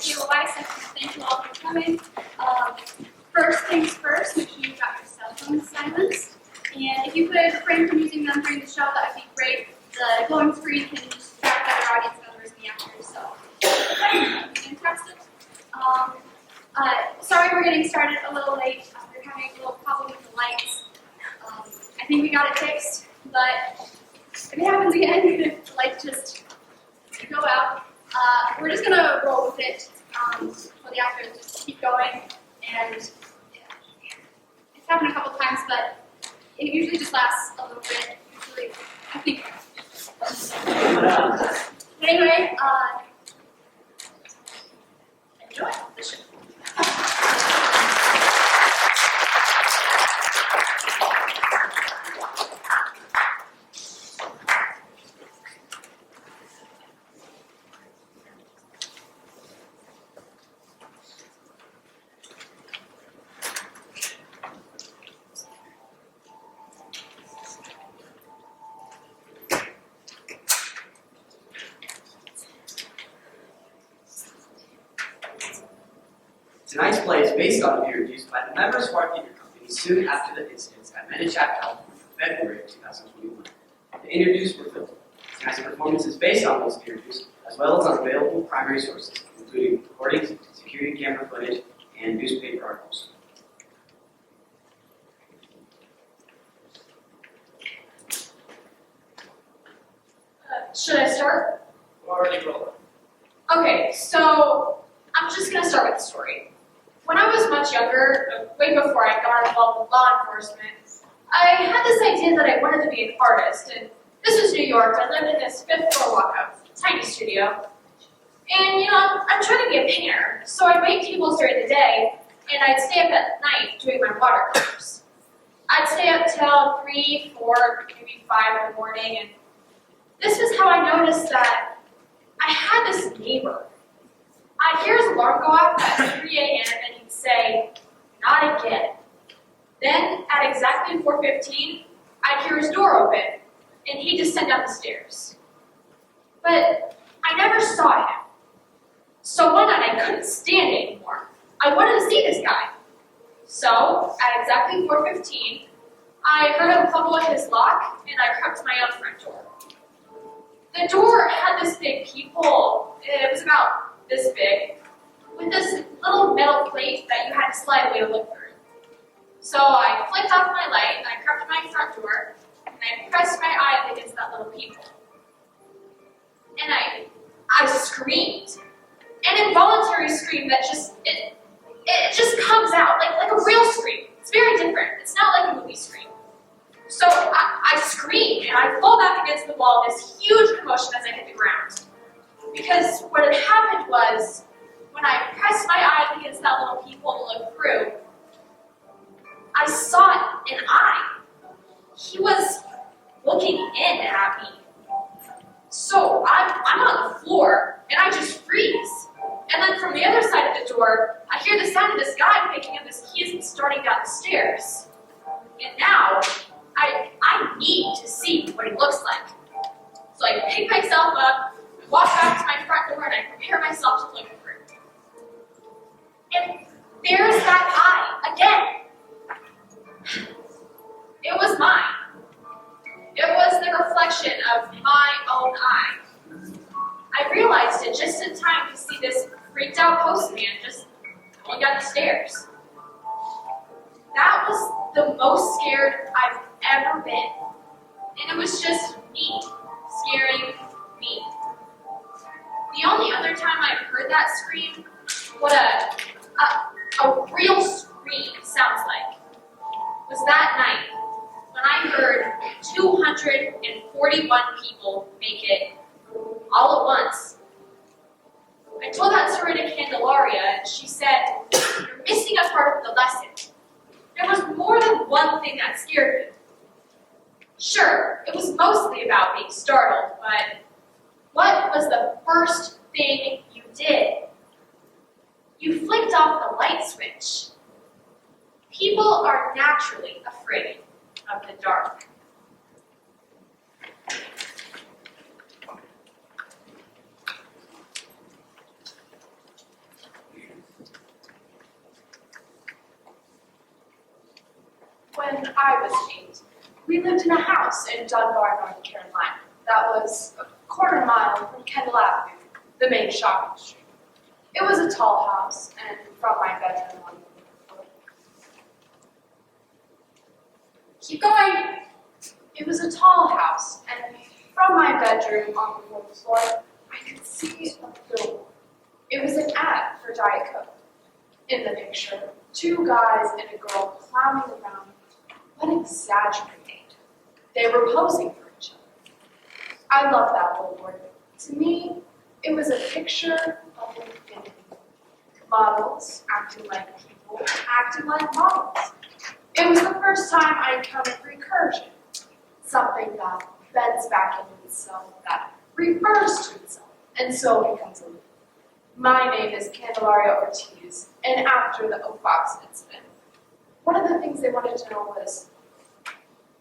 Kayla Weis, and thank you all for coming. First things first, make sure you got your cell phones silenced. And if you could refrain from using them during the show, that would be great. The glowing screen can distract other audience members in the actors, so fantastic. Sorry we're getting started a little late. We're having a little problem with the lights. I think we got it fixed, but if it happens again, if the lights just go out, we're just going to roll with it for the actors just keep going. And it's happened a couple times, but it usually just lasts a little bit. Usually, I think. But anyway, enjoy the show. Tonight's play is based on a peer produced by the members of our theater company soon after the incidents at Menachap, California, February of 2021. The interviews were filmed. Tonight's performance is based on those interviews, as well as on available primary sources, including recordings, security camera footage, and newspaper articles. Should I start? Already rolling. Okay, so I'm just going to start with the story. When I was much younger, way before I got involved with law enforcement, I had this idea that I wanted to be an artist, and this was New York. I lived in this 5th floor walk-up, tiny studio. And, I'm trying to be a painter, so I'd make tables during the day, and I'd stay up at night doing my watercolors. I'd stay up till 3, 4, maybe 5 in the morning, and this was how I noticed that I had this neighbor. I'd hear his alarm go off at 3 a.m. and he'd say, "Not again." Then, at exactly 4:15, I'd hear his door open, and he'd descend down the stairs. But I never saw him. So one night I couldn't stand it anymore. I wanted to see this guy. So, at exactly 4:15, I heard him fumble at his lock, and I crept to my own front door. The door had this big peephole. It was about this big, with this little metal plate that you had to slide away to look through. So I flicked off my light, and I crept to my front door, and I pressed my eye up against that little peephole. And I screamed. An involuntary scream that it just comes out, like a real scream. It's very different. It's not like a movie scream. So I scream, and I fall back against the wall, this huge commotion as I hit the ground. Because what had happened was, when I pressed my eye against that little peephole to look through, I saw an eye. He was looking in at me. So I'm on the floor, and I just freeze. And then from the other side of the door, I hear the sound of this guy picking up his keys and starting down the stairs. And now, I need to see what he looks like. So I pick myself up, walk back to my front door, and I prepare myself to look through. And there's that eye again. It was mine. It was the reflection of my own eye. I realized it just in time to see this freaked out postman just going down the stairs. That was the most scared I've ever been. And it was just me scaring me. The only other time I've heard that scream, what a real scream sounds like, was that night when I heard 241 people make it all at once. I told that story to Candelaria, and she said, "You're missing a part of the lesson. There was more than one thing that scared me. Sure, it was mostly about being startled, but what was the first thing you did? You flicked off the light switch. People are naturally afraid of the dark." when I was 8, we lived in a house in Dunbar, North Carolina. That was a quarter mile from Kendall Avenue, the main shopping street. It was a tall house, and from my bedroom on the floor. Keep going. It was a tall house, and from my bedroom on the fourth floor, I could see a billboard. It was an ad for Diet Coke. In the picture, 2 guys and a girl clowning around, but exaggerated. They were posing for each other. I loved that billboard. To me, it was a picture of infinity. Models acting like people, acting like models. It was the first time I encountered recursion, something that bends back into itself, that refers to itself, and so becomes a loop. My name is Candelaria Ortiz, and after the Oak Box incident, one of the things they wanted to know was,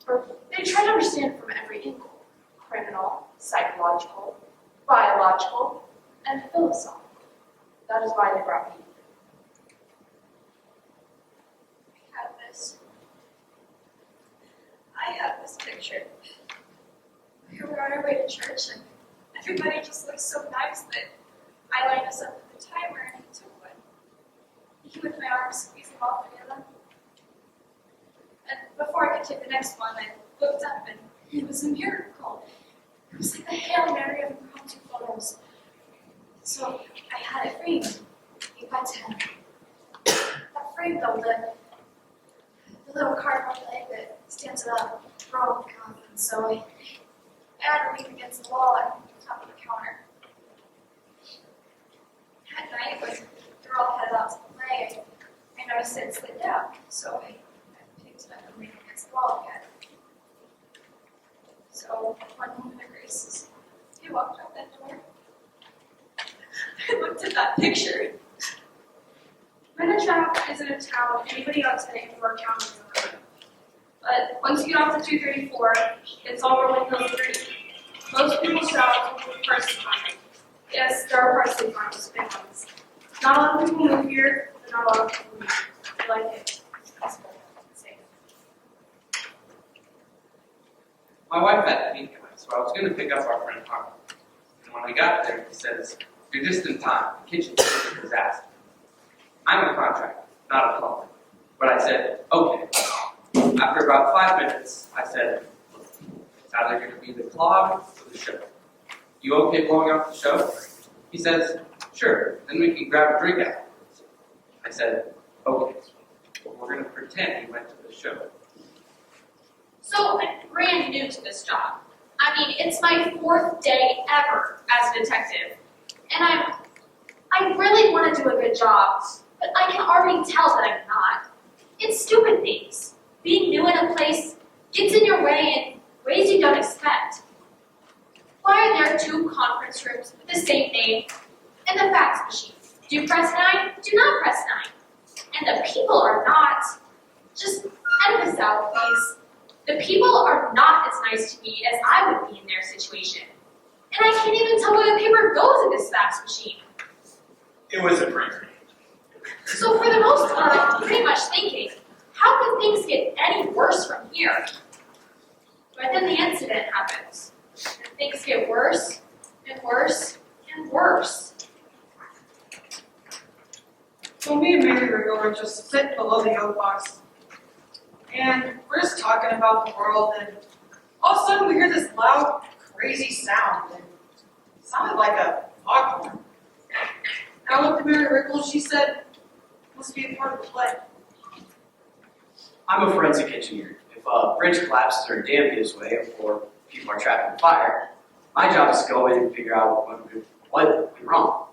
or they tried to understand from every angle: criminal, psychological, biological, and philosophical. That is why they brought me. I have this picture. We were on our way to church, and everybody just looked so nice that I lined us up with a timer, and he took one. He, with my arm, squeezing all 3 of them. And before I could take the next one, I looked up, and it was a miracle. It was like the Hail Mary of impromptu photos. So I had it framed. 8 by 10. That frame, though, the little cardboard leg that stands up, broke off, and so I had to lean against the wall at the top of the counter. At night, when they're all headed out to play, I noticed it slid down, so I picked it up and leaned against the wall again. So one moment of grace, he walked out that door. I looked at that picture. Menachap isn't a town anybody outside of Ensemble County has ever heard of. But once you get off the 234, it's all rolling hills and green. Most people travel to parsing farming. Yes, there are parsing farms, big ones. Not a lot of people move here, but not a lot of people move. I like it. It's peaceful and safe. My wife had pink eye, so I was going to pick up our friend Harvey. And when I got there, he says, "You're just in time. The kitchen is a disaster." I'm a contractor, not a plumber. But I said, okay. After about 5 minutes, I said, look, it's either going to be the clog or the show. You okay blowing off the show? He says, sure, then we can grab a drink afterwards. I said, okay, but we're going to pretend we went to the show. So I'm brand new to this job. I mean, it's my 4th day ever as a detective. And I really want to do a good job, but I can already tell that I'm not. It's stupid things. Being new in a place gets in your way in ways you don't expect. Why are there 2 conference rooms with the same name and the fax machine? Do you press 9? Do not press 9. And the people are not. Just edit this out, please. The people are not as nice to me as I would be in their situation. And I can't even tell where the paper goes in this fax machine. It was a printer. So for the most part, I'm pretty much thinking, how could things get any worse from here? But then the incident happens, and things get worse, and worse, and worse. So me and Mary were just sitting below the oak box, and we're just talking about the world, and all of a sudden we hear this loud, crazy sound, and it sounded like a foghorn. And I looked at Mary Rickle, and she said, must be a part of the play. I'm a forensic engineer. If a bridge collapses or a dam gives way or people are trapped in fire, my job is to go in and figure out what went wrong.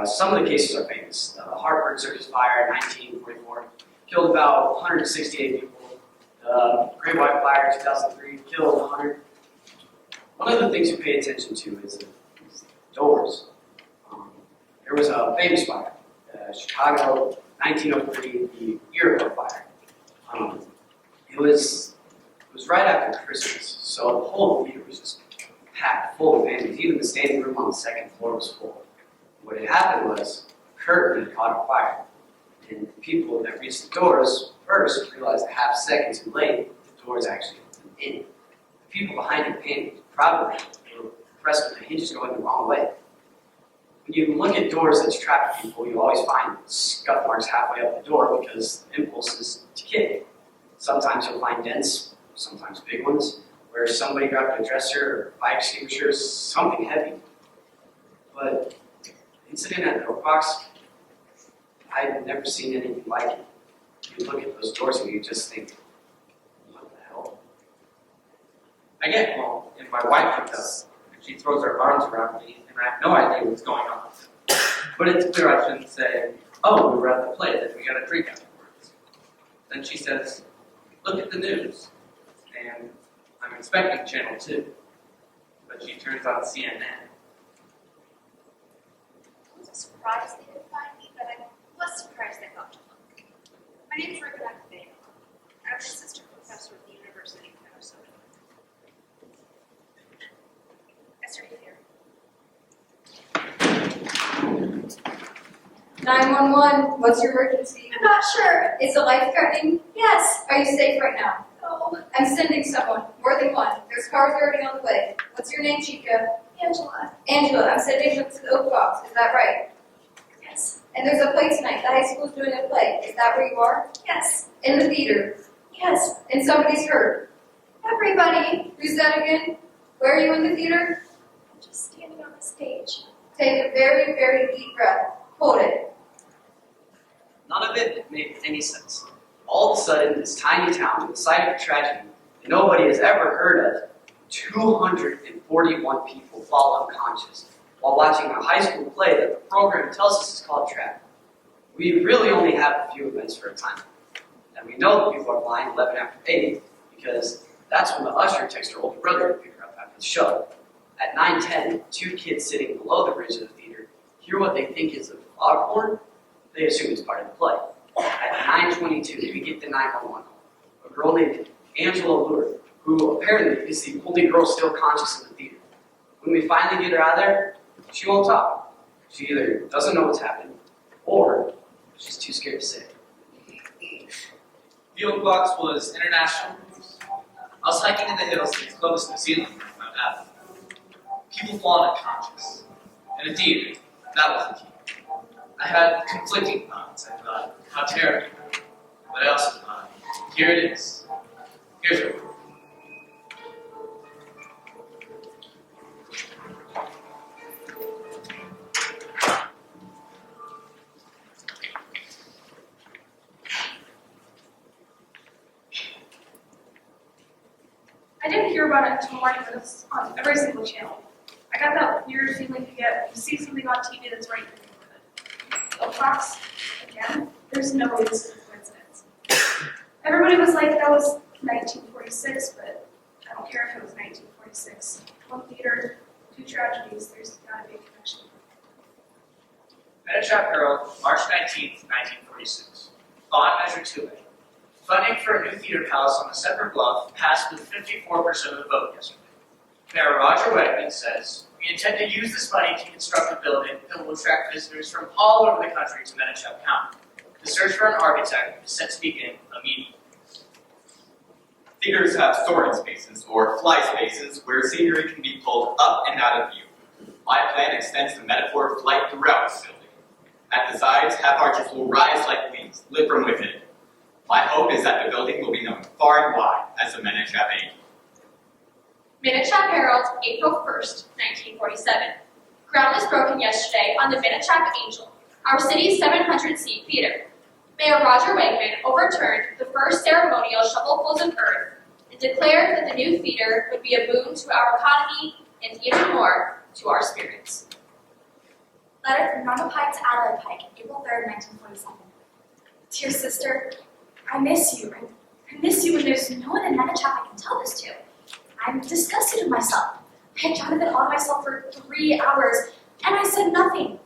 Some of the cases are famous. The Hartford Circus Fire in 1944 killed about 168 people. The Great White Fire in 2003 killed 100. One of the things you pay attention to is doors. There was a famous fire, Chicago 1903, the Iroquois Fire. It was right after Christmas, so the whole theater was just packed full of families. Even the standing room on the 2nd floor was full. What had happened was a curtain had caught on fire. And the people that reach the doors first realize a half second too late, the doors actually open in. The people behind you panicked, probably were impressed with the hinges going the wrong way. When you look at doors that trap people, you always find scuff marks halfway up the door because the impulse is to kick. Sometimes you'll find dents, sometimes big ones, where somebody grabbed a dresser or fire extinguisher, something heavy. But the incident at the Oak Box, I've never seen anything like it. You look at those doors and you just think, what the hell? I get home, and my wife comes up, and she throws her arms around me, and I have no idea what's going on. But it's clear I shouldn't say, oh, we were at the play, that we got a drink afterwards. Then she says, look at the news. And I'm expecting Channel 2. But she turns on CNN. I wasn't surprised they didn't find me, but I was surprised they got to look. My name's Rebecca. I'm an assistant professor at the University of Kenosha. I started here. 911, what's your emergency? I'm not sure. Is it life-threatening? Yes. Are you safe right now? No. I'm sending someone, more than one. There's cars already on the way. What's your name, Chica? Angela. Angela, I'm sending you to the Oak Box, is that right? Yes. And there's a play tonight. The high school's doing a play. Is that where you are? Yes. In the theater. Yes. And somebody's hurt. Everybody. Who's that again? Where are you in the theater? I'm just standing on the stage. Take a very, very deep breath. Hold it. None of it made any sense. All of a sudden, this tiny town, to the site of a tragedy that nobody has ever heard of, 241 people fall unconscious while watching a high school play that the program tells us is called Trap. We really only have a few events for a time. And we know that people are flying 11 after 8 because that's when the usher texts her older brother to pick her up after the show. At 9:10, 2 kids sitting below the bridge of the theater hear what they think is a foghorn. They assume it's part of the play. At 9:22, we get the 911 call. A girl named Angela Lure, who apparently is the only girl still conscious in the theater. When we finally get her out of there, she won't talk. She either doesn't know what's happened, or she's too scared to say it. The Oak Box was international news. I was hiking in the hills near Clovis, New Zealand, Mount App. People fall unconscious. In a theater, that was the key. I had conflicting thoughts. I thought, how terrible. But I also thought, here it is. Here's what. I didn't hear about it until morning, but it's on every single channel. I got that weird feeling you get when you see something on TV that's right in the neighborhood. Oak Box, again, there's no way this is a coincidence. Everybody was like, that was 1946, but I don't care if it was 1946. One theater, 2 tragedies, there's gotta be a connection. Menachap Herald, March 19th, 1946. Bond measure 2A. Funding for a new theater palace on the separate bluff passed with 54% of the vote yesterday. Mayor Roger Wegman says, we intend to use this money to construct a building that will attract visitors from all over the country to Menachap County. The search for an architect is set to begin immediately. Theaters have soaring spaces, or fly spaces, where scenery can be pulled up and out of view. My plan extends the metaphor of flight throughout the building. At the sides, half arches will rise like wings, lit from within. My hope is that the building will be known far and wide as the Menachap Angel. Menachap Herald, April 1st, 1947. Ground was broken yesterday on the Menachap Angel, our city's 700-seat theater. Mayor Roger Wegman overturned the first ceremonial shovelfuls of earth and declared that the new theater would be a boon to our economy and even more to our spirits. Letter from Norma Pike to Adelaide Pike, April 3rd, 1947. Dear sister, I miss you. I miss you, and there's no one in Menachap I can tell this to. I'm disgusted with myself. I had counted it on myself for 3 hours, and I said nothing.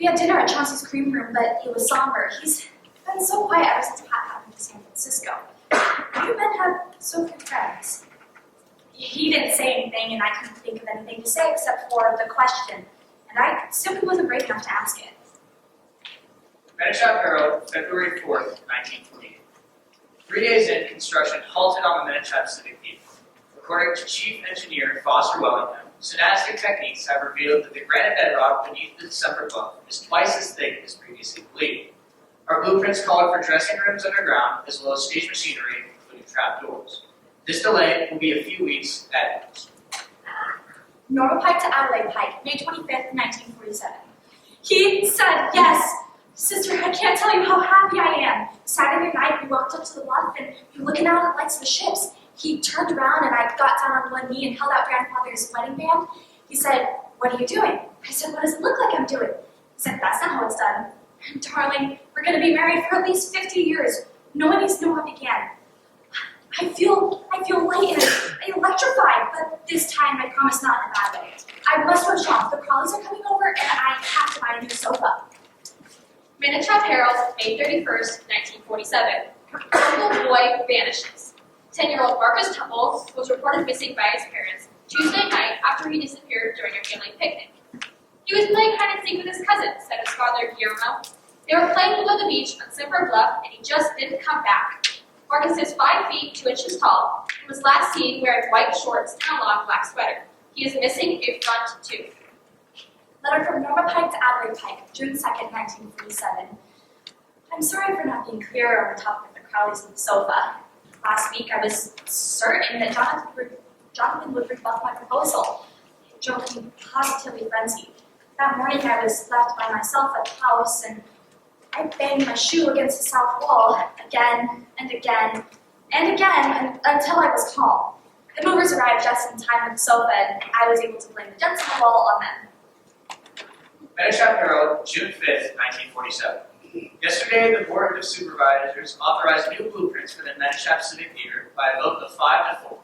We had dinner at Chauncey's cream room, but it was somber. He's been so quiet ever since Pat happened to San Francisco. You men have so few friends. He didn't say anything, and I couldn't think of anything to say except for the question, and I simply wasn't brave enough to ask it. Menachap Herald, February 4th, 1948. 3 days in, construction halted on the Menachap Civic Theater. According to Chief Engineer Foster Wellington, synastic techniques have revealed that the granite bedrock beneath the December bluff is twice as thick as previously believed. Our blueprints called for dressing rooms underground, as well as stage machinery, including trapdoors. This delay will be a few weeks at most. Norma Pike to Adelaide Pike, May 25th, 1947. He said, yes, sister, I can't tell you how happy I am. Saturday night, we walked up to the bluff and we were looking out at the lights of the ships. He turned around and I got down on one knee and held out grandfather's wedding band. He said, what are you doing? I said, what does it look like I'm doing? He said, that's not how it's done. Darling, we're going to be married for at least 50 years. No one needs to know how it began. I feel light and electrified, but this time I promise not in a bad way. I must rush off. The crawlies are coming over and I have to buy a new sofa. Menachap Herald, May 31st, 1947. Little boy vanishes. 10-year-old Marcus Tumble was reported missing by his parents Tuesday night after he disappeared during a family picnic. He was playing hide and seek with his cousin, said his father Guillermo. They were playing below the beach on Simper Bluff and he just didn't come back. Marcus is 5 feet 2 inches tall and was last seen wearing white shorts and a long black sweater. He is missing a front tooth. Letter from Norma Pike to Adelaide Pike, June 2nd, 1947. I'm sorry for not being clearer on the topic of the Crowleys and the sofa. Last week I was certain that Jonathan would rebuff my proposal. It drove me positively frenzied. That morning I was left by myself at the house and I banged my shoe against the south wall again and again and again until I was calm. The movers arrived just in time with the sofa and I was able to blame the dents on the wall on them. Menachap Herald, June 5th, 1947. Yesterday, the Board of Supervisors authorized new blueprints for the Menachap Civic Theater by a vote of 5 to 4.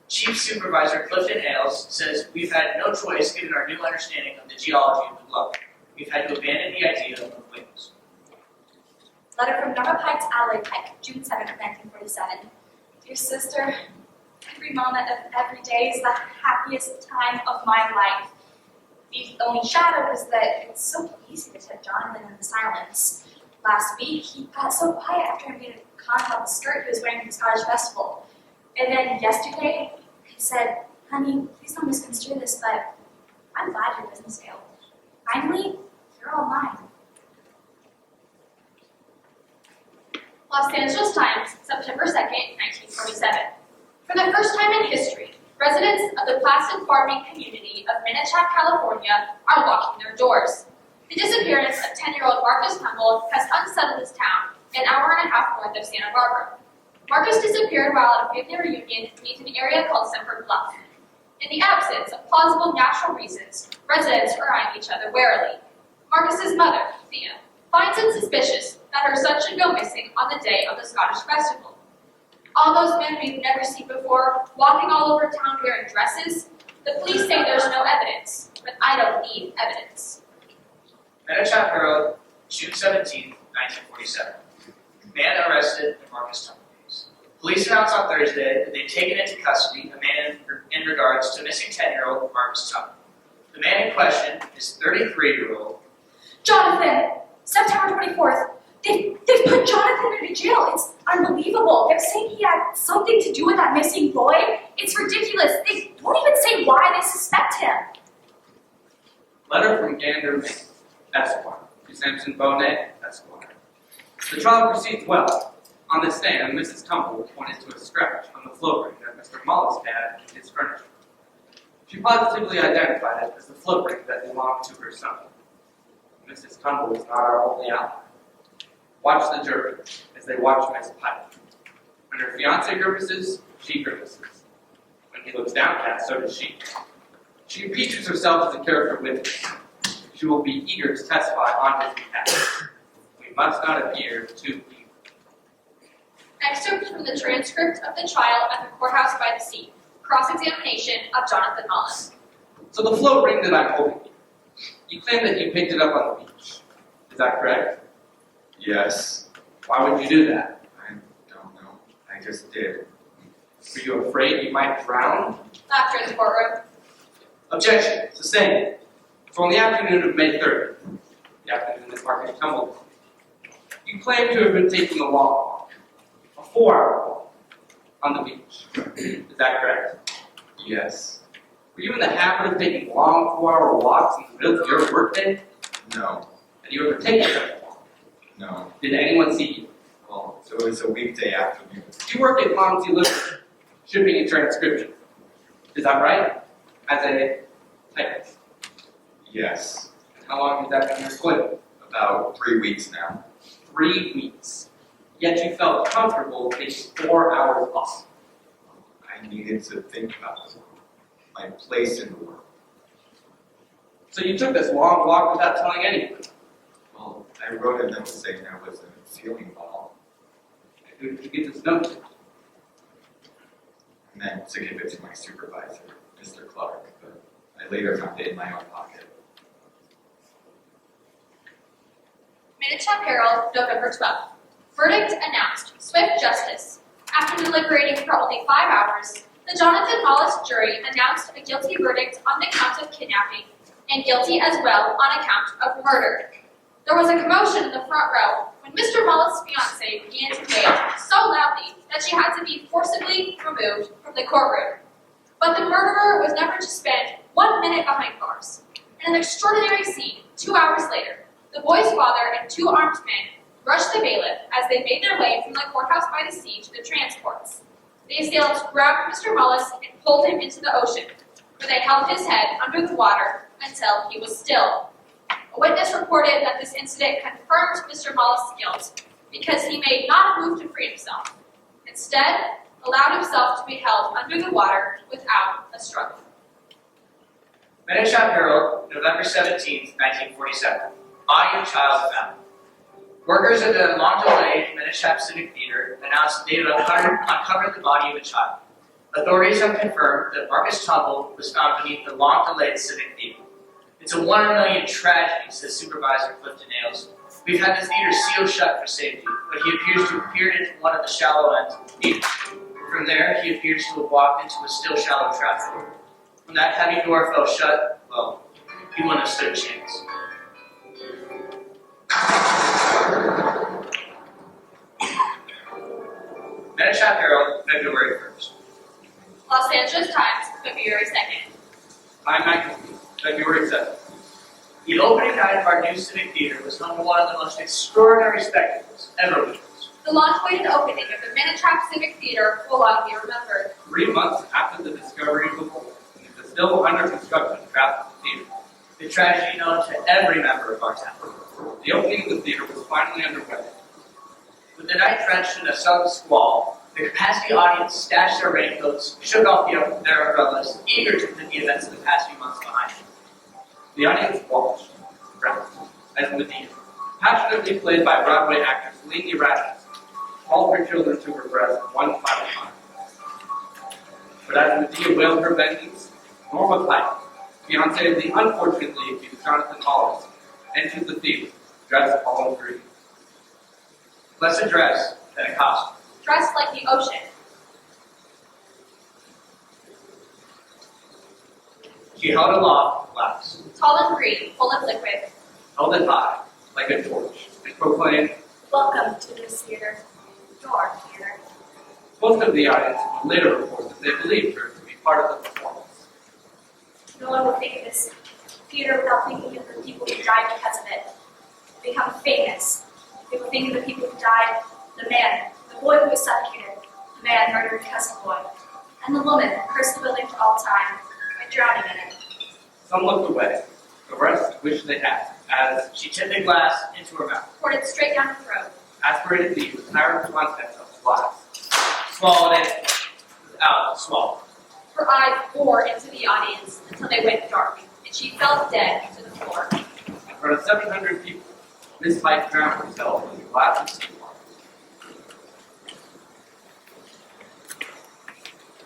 Chief Supervisor Clifton Ailes says, we've had no choice given our new understanding of the geology of the bluff. We've had to abandon the idea of wings. Letter from Norma Pike to Adelaide Pike, June 7th, 1947. Dear sister, every moment of every day is the happiest time of my life. The only shadow is that it's so easy to tip Jonathan in the silence. Last week, he got so quiet after I made a comment about the skirt he was wearing for the Scottish Festival. And then yesterday, he said, honey, please don't misconstrue this, but I'm glad your business failed. Finally, you're all mine. Los Angeles Times, September 2nd, 1947. For the first time in history, residents of the placid farming community of Menachap, California are locking their doors. The disappearance of 10-year-old Marcus Tumble has unsettled this town, an hour and a half north of Santa Barbara. Marcus disappeared while at a family reunion beneath an area called Semper Bluff. In the absence of plausible natural reasons, residents are eyeing each other warily. Marcus's mother, Thea, finds it suspicious that her son should go missing on the day of the Scottish Festival. All those men we've never seen before, walking all over town wearing dresses, the police say there's no evidence, but I don't need evidence. Menachap Herald, June 17th, 1947. Man arrested in Marcus Tumble case. Police announced on Thursday that they'd taken into custody a man in regards to missing 10-year-old Marcus Tumble. The man in question is 33-year-old Jonathan! September 24th. They've put Jonathan into jail. It's unbelievable. They're saying he had something to do with that missing boy. It's ridiculous. They won't even say why they suspect him. Letter from Gander Maine, Esquire, to Samson Bonet, Esquire. The trial proceeds well. On the stand, Mrs. Tumble pointed to a scratch on the float ring that Mr. Mullis had in his furniture. She positively identified it as the float ring that belonged to her son. Mrs. Tumble is not our only ally. Watch the jury as they watch Miss Pike. When her fiancé grimaces, she grimaces. When he looks downcast, so does she. She impeaches herself as a character witness. She will be eager to testify on his behalf. We must not appear too evil. Excerpt from the transcript of the trial at the courthouse by the sea. Cross-examination of Jonathan Mullis. So the float ring that I'm holding, you claim that you picked it up on the beach. Is that correct? Yes. Why would you do that? I don't know. I just did. Were you afraid you might drown? Laughter in the courtroom. Objection. Sustained. So on the afternoon of May 3rd, the afternoon that Marcus Tumble, You claim to have been taking a walk, a 4-hour walk, on the beach. Is that correct? Yes. Were you in the habit of taking long 4-hour walks in the middle of your workday? No. Had you ever taken such a walk? No. Did anyone see you? Well, so it was a weekday afternoon. You work at Mom's Delivery, shipping and transcription. Is that right? As a typist. Yes. How long has that been your employment? About 3 weeks now. 3 weeks. Yet you felt comfortable taking 4 hours off. I needed to think about my place in the world. So you took this long walk without telling anyone. Well, I wrote a note saying I wasn't feeling well. Who did you get this note to? I meant to give it to my supervisor, Mr. Clark, but I later found it in my own pocket. Menachap Herald, November 12th. Verdict announced. Swift justice. After deliberating for only 5 hours, the Jonathan Wallace jury announced a guilty verdict on the count of kidnapping and guilty as well on account of murder. There was a commotion in the front row when Mr. Wallace's fiancée began to rage so loudly that she had to be forcibly removed from the courtroom. But the murderer was never to spend 1 minute behind bars. In an extraordinary scene, 2 hours later, the boy's father and 2 armed men rushed the bailiff as they made their way from the courthouse by the sea to the transports. The assailants grabbed Mr. Wallace and pulled him into the ocean, where they held his head under the water until he was still. A witness reported that this incident confirmed Mr. Wallace's guilt because he made not a move to free himself. Instead, allowed himself to be held under the water without a struggle. Menachap Herald, November 17th, 1947. Ania child found. Workers at the long-delayed Menachap Civic Theater announced they had uncovered the body of a child. Authorities have confirmed that Marcus Tumble was found beneath the long-delayed Civic Theater. It's a 1 in a million tragedy, says Supervisor Clifton Nails. We've had the theater sealed shut for safety, but he appears to have peered into one of the shallow ends of the theater. From there, he appears to have walked into a still shallow traffic. When that heavy door fell shut, well, he wouldn't have stood a chance. Menachap Herald, February 1st. Los Angeles Times, February 2nd. Time Magazine, February 7th. The opening night of our new Civic Theater was home to one of the most extraordinary spectacles ever witnessed. The long-awaited opening of the Menachap Civic Theater will long be remembered. 3 months after the discovery of the hole, it is still under construction throughout the theater. The tragedy known to every member of our town. The opening of the theater was finally underway. With the night drenched in a sudden squall, the capacity audience stashed their raincoats, shook off their umbrellas, eager to put the events of the past few months behind them. The audience watched, breathless, as Medea, passionately played by Broadway actress Lady Radcliffe, called her children to her breast one final time. But as Medea wailed her vengeance, Norma Pike, fiancée of the unfortunately accused Jonathan Wallace, entered the theater, dressed all in green. Less a dress than a costume. Dressed like the ocean. She held aloft a glass, Tall and green, full of liquid. Held it high, like a torch, and proclaimed, Welcome to this theater, your theater. most of the audience would later report that they believed her to be part of the performance. No one will think of this theater without thinking of the people who died because of it. Become famous. They will think of the people who died, the man, the boy who was suffocated, the man murdered because of the boy, and the woman who cursed the building for all time by drowning in it. Some looked away, the rest wished they had, as she tipped the glass into her mouth, Poured it straight down her throat. aspirated the entire contents of the glass. swallowed it without swallowing. Her eyes bore into the audience until they went dark, and she fell dead to the floor. In front of 700 people, Miss Pike drowned herself in a glass of seawater.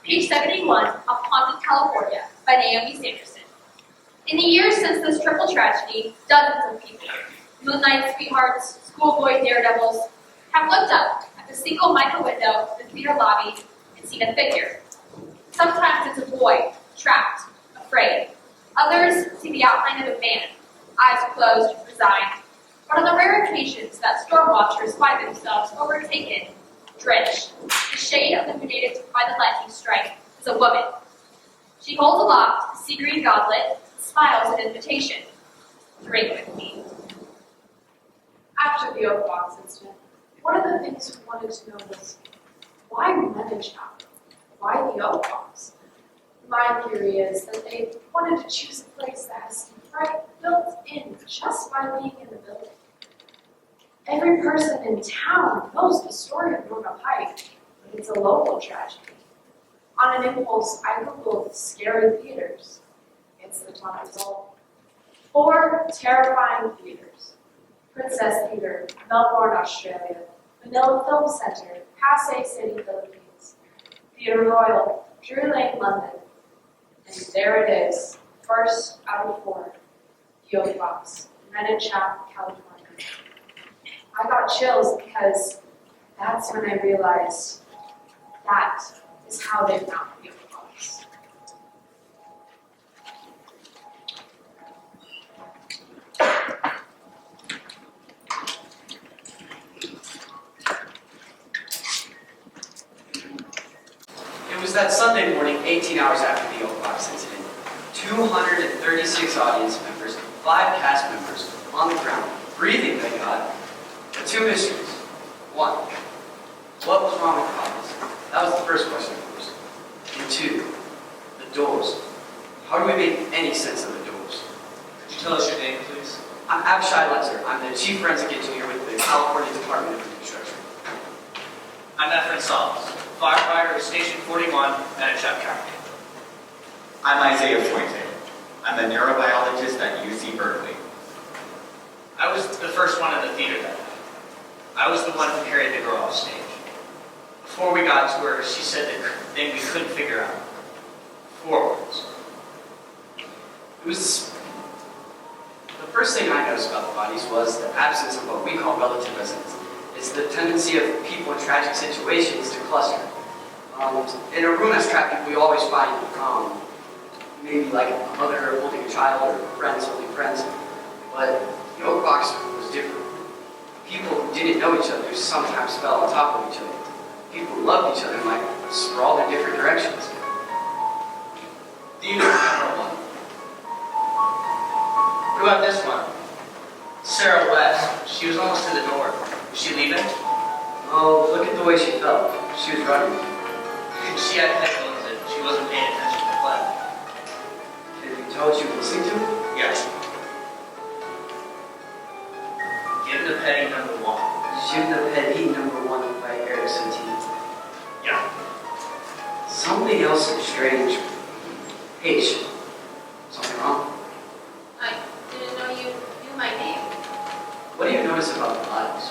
Page 71 of Haunted California by Naomi Sanderson. In the years since this triple tragedy, dozens of people, moonlight sweethearts, schoolboy daredevils, have looked up at the single mica window of the theater lobby and seen a figure. Sometimes it's a boy, trapped, afraid. Others see the outline of a man, eyes closed, resigned. but on the rare occasions that storm watchers find themselves overtaken, drenched, the shade of illuminated by the lightning strike is a woman. She holds aloft a sea green goblet, smiles an invitation. Drink with me. After the oak box incident, one of the things we wanted to know was, why Menachap? Why the oak box? My theory is that they wanted to choose a place that has some fright built in just by being in the building. Every person in town knows the story of Norma Pike, but it's a local tragedy. On an impulse, I googled scary theaters. It's the top result. 4 terrifying theaters. Princess Theatre, Melbourne, Australia. Manila Film Centre, Hache City, Philippines. Theatre Royal, Drury Lane, London. And there it is, first out of 4. The Oak Box, Menachap, California. I got chills because that's when I realized that is how they found the Oak Box. It was that Sunday morning, 18 hours after the Oak Box incident. 236 audience members, 5 cast members on the ground, breathing, thank God. But 2 mysteries. 1, what was wrong with the bodies? That was the first question, of course. And 2, the doors. How do we make any sense of the doors? Could you tell us your name, please? I'm Avishay. I'm the Chief Forensic Engineer with the California Department of Infrastructure. I'm Ephrain Salas, firefighter at Station 41, Menachap County. I'm Isaiah Funke. I'm a neurobiologist at UC Berkeley. I was the first one in the theater that night. I was the one who carried the girl off stage. Before we got to her, she said the thing we couldn't figure out. 4 words. It was the first thing I noticed about the bodies was the absence of what we call relative resonance. It's the tendency of people in tragic situations to cluster. In a room as trapped people, we always find maybe like a mother holding a child or friends holding friends. But the Oak Box was different. People who didn't know each other sometimes fell on top of each other. People who loved each other might sprawl in different directions. Theater number 1. What about this one? Sarah West. She was almost to the door. Was she leaving? Oh, look at the way she felt. She was running. She had headphones and she wasn't paying attention to the play. Can you tell what you were listening to? Yeah. Give the petty number 1. Shoot the Petty number 1 by Herald. Yeah. Something else is strange. Hache. Something wrong? I didn't know you knew my name. What do you notice about the bodies?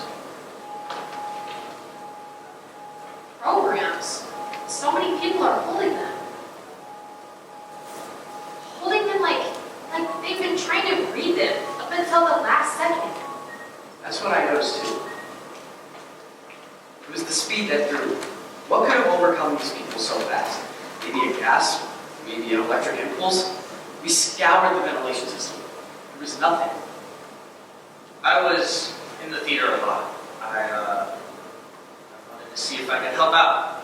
Programs. So many people are holding them. Holding them like they've been trying to read them up until the last second. That's what I noticed too. It was the speed that threw. What could have overcome these people so fast? Maybe a gas? Maybe an electric impulse? We scoured the ventilation system. There was nothing. I was in the theater a lot. I wanted to see if I could help out.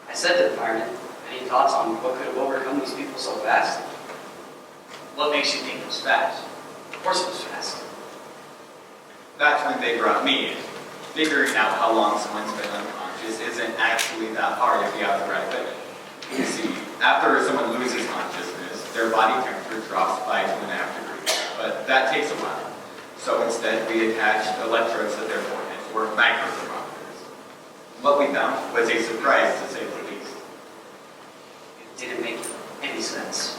I said to the fireman, any thoughts on what could have overcome these people so fast? What makes you think it was fast? Of course it was fast. That's when they brought me in. Figuring out how long someone's been unconscious isn't actually that hard if you have the right equipment. You see, after someone loses consciousness, their body temperature drops by 2.5 degrees, but that takes a while. So instead, we attached electrodes to their foreheads, or microthermometers. What we found was a surprise, to say the least. It didn't make any sense.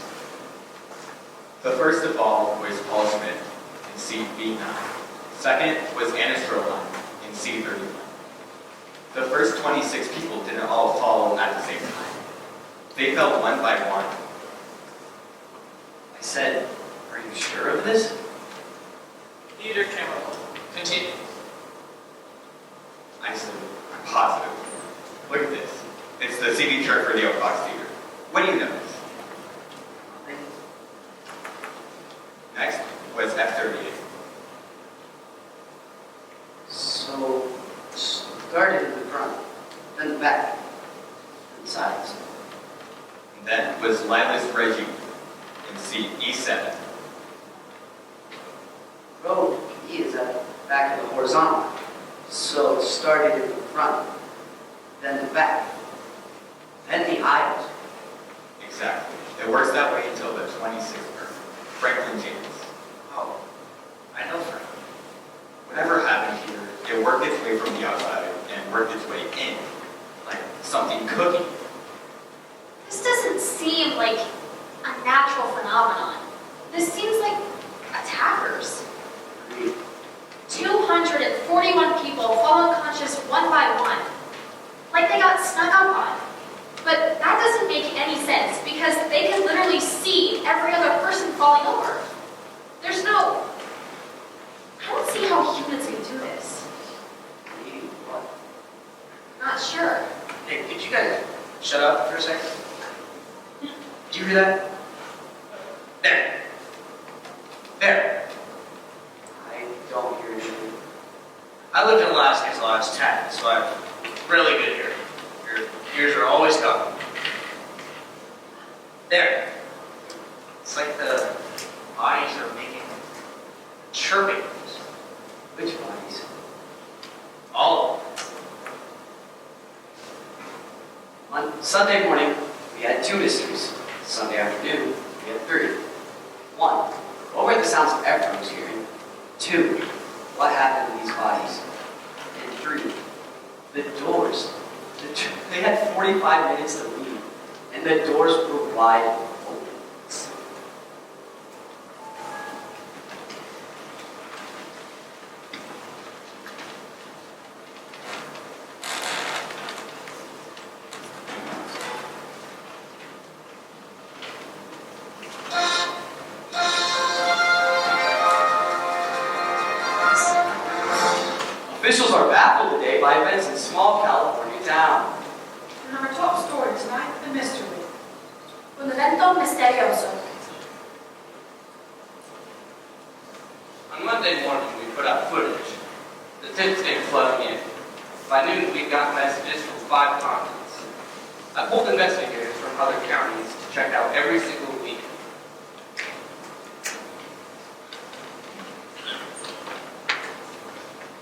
The first of all was Paul Schmidt in CV9. Second was Anna Stroheim in C31. The first 26 people didn't all fall at the same time. They fell one by one. I said, are you sure of this? Theater camera. Continue. I said, I'm positive. Look at this. It's the CV chart for the Oak Box Theater. What do you notice? Next was F38. road is at the back of the horizontal. So it started in the front, then the back, then the aisles. Exactly. It works that way until the 26th birth. Franklin James. Oh, I know Frank. Whatever happened here, it worked its way from the outside and worked its way in. Like something cooking. This doesn't seem like a natural phenomenon. This seems like attackers. Agreed. 241 people fall unconscious one by one. Like they got snuck up on. But that doesn't make any sense because they can literally see every other person falling over. There's no... I don't see how humans can do this. Maybe what? Not sure. Hey, could you guys shut up for a second? Did you hear that? There. There. I don't hear anything. I lived in Alaska until I was 10, so I'm really good here. Your ears are always covered. There. It's like the bodies are making chirping noise. Which bodies? All of them. On Sunday morning, we had 2 mysteries. Sunday afternoon, we had 3. 1, what were the sounds Ephrain was hearing? 2, what happened to these bodies? And 3, the doors. They had 45 minutes to leave, and the doors were wide open. Officials are baffled today by events in small California town. And our top story tonight, the mystery. Un evento misterioso. On Monday morning, we put out footage. The tips came flooding in. By noon, we got messages from 5 continents. I pulled investigators from other counties to check out every single week.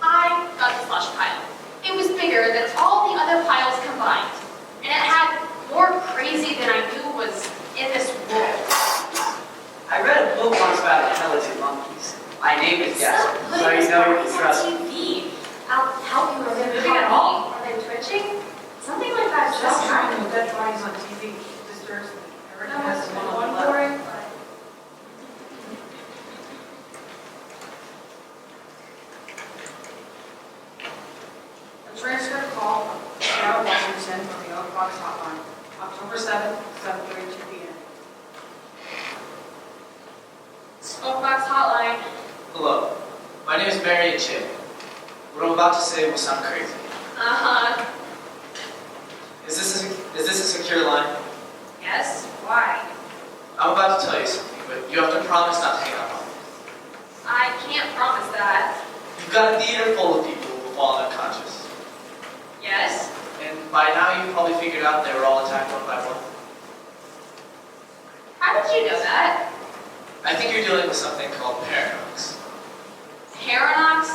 I got the slush pile. It was bigger than all the other piles combined. And it had more crazy than I knew was in this world. I read a book once about intelligent monkeys. My name is Stop Kaster, putting so you know you can stories trust on me. TV. I'll help you. Are they moving at all? Are they twitching? Something like that just Just trying happened. with dead bodies on TV disturbs me. Erica No, has it's the been one on one the left. for it, but... A transcript call from Seattle, Washington from the Oak Box Hotline, October 7th, 7:32 p.m. Smokebox hotline. Hello. My name is Mary and Chip. What I'm about to say will sound crazy. Uh-huh. Is this a secure line? Yes? Why? I'm about to tell you something, but you have to promise not to hang up on me. I can't promise that. You've got a theater full of people who fall unconscious. Yes? And by now you've probably figured out they were all attacked one by one. How did you know that? I think you're dealing with something called paradox. Paradox?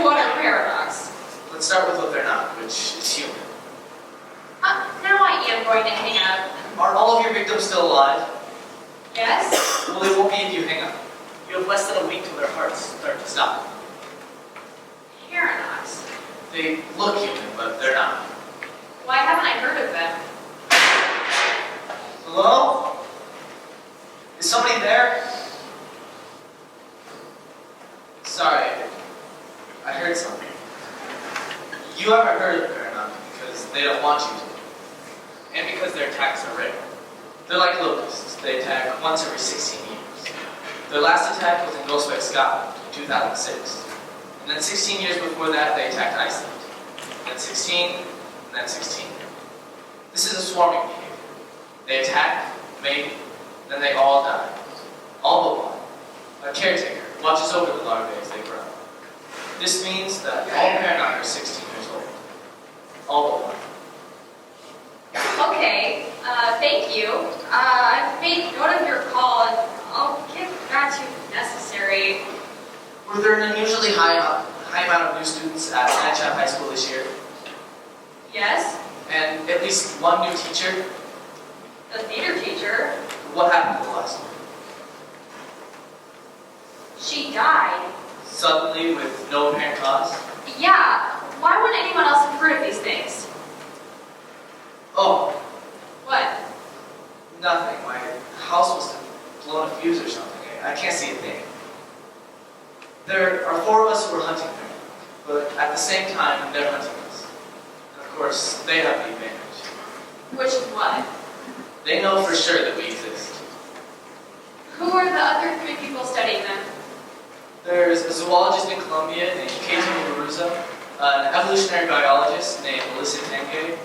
What are paradox? Let's start with what they're not, which is human. Now I am going to hang up. Are all of your victims still alive? Yes? Well, they won't be if you hang up. You have less than a week till their hearts start to stop. Paradox. They look human, but they're not. Why haven't I heard of them? Hello? Is somebody there? Sorry, I heard something. You haven't heard of Paradox because they don't want you to. And because their attacks are rare. They're like locusts. They attack once every 16 years. Their last attack was in Gulfside, Scotland in 2006. And then 16 years before that, they attacked Iceland. And then 16, and then 16. This is a swarming behavior. They attack, mate, then they all die. All but one. A caretaker watches over the larvae as they grow. This means that all Paranon are 16 years old. All but one. Okay, thank you. I've made note of your call and I'll get back to you if necessary. Were there an unusually high amount of new students at Menachap High School this year? Yes, And at least one new teacher? the theater teacher. What happened to the last one? She died. Suddenly, with no apparent cause? Yeah, why wouldn't anyone else have heard of these things? Oh, What? nothing. My house must have blown a fuse or something. I can't see a thing. There are 4 of us who are hunting there, but at the same time, they're hunting us. And of course, they have the advantage. Which is what? They know for sure that we exist. Who are the other 3 people studying them? There's a zoologist in Colombia named Kenosha, an evolutionary biologist named Melissa Funke,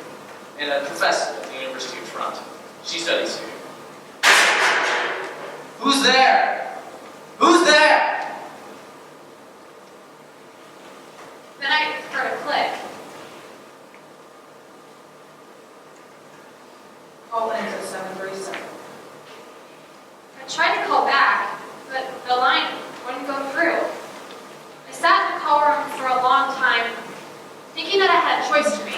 and a professor at the University of Toronto. She studies here. Who's there? Who's there? Then I heard a click. Call in to 737. I tried to call back, but the line wouldn't go through. I sat in the call room for a long time, thinking that I had a choice to make.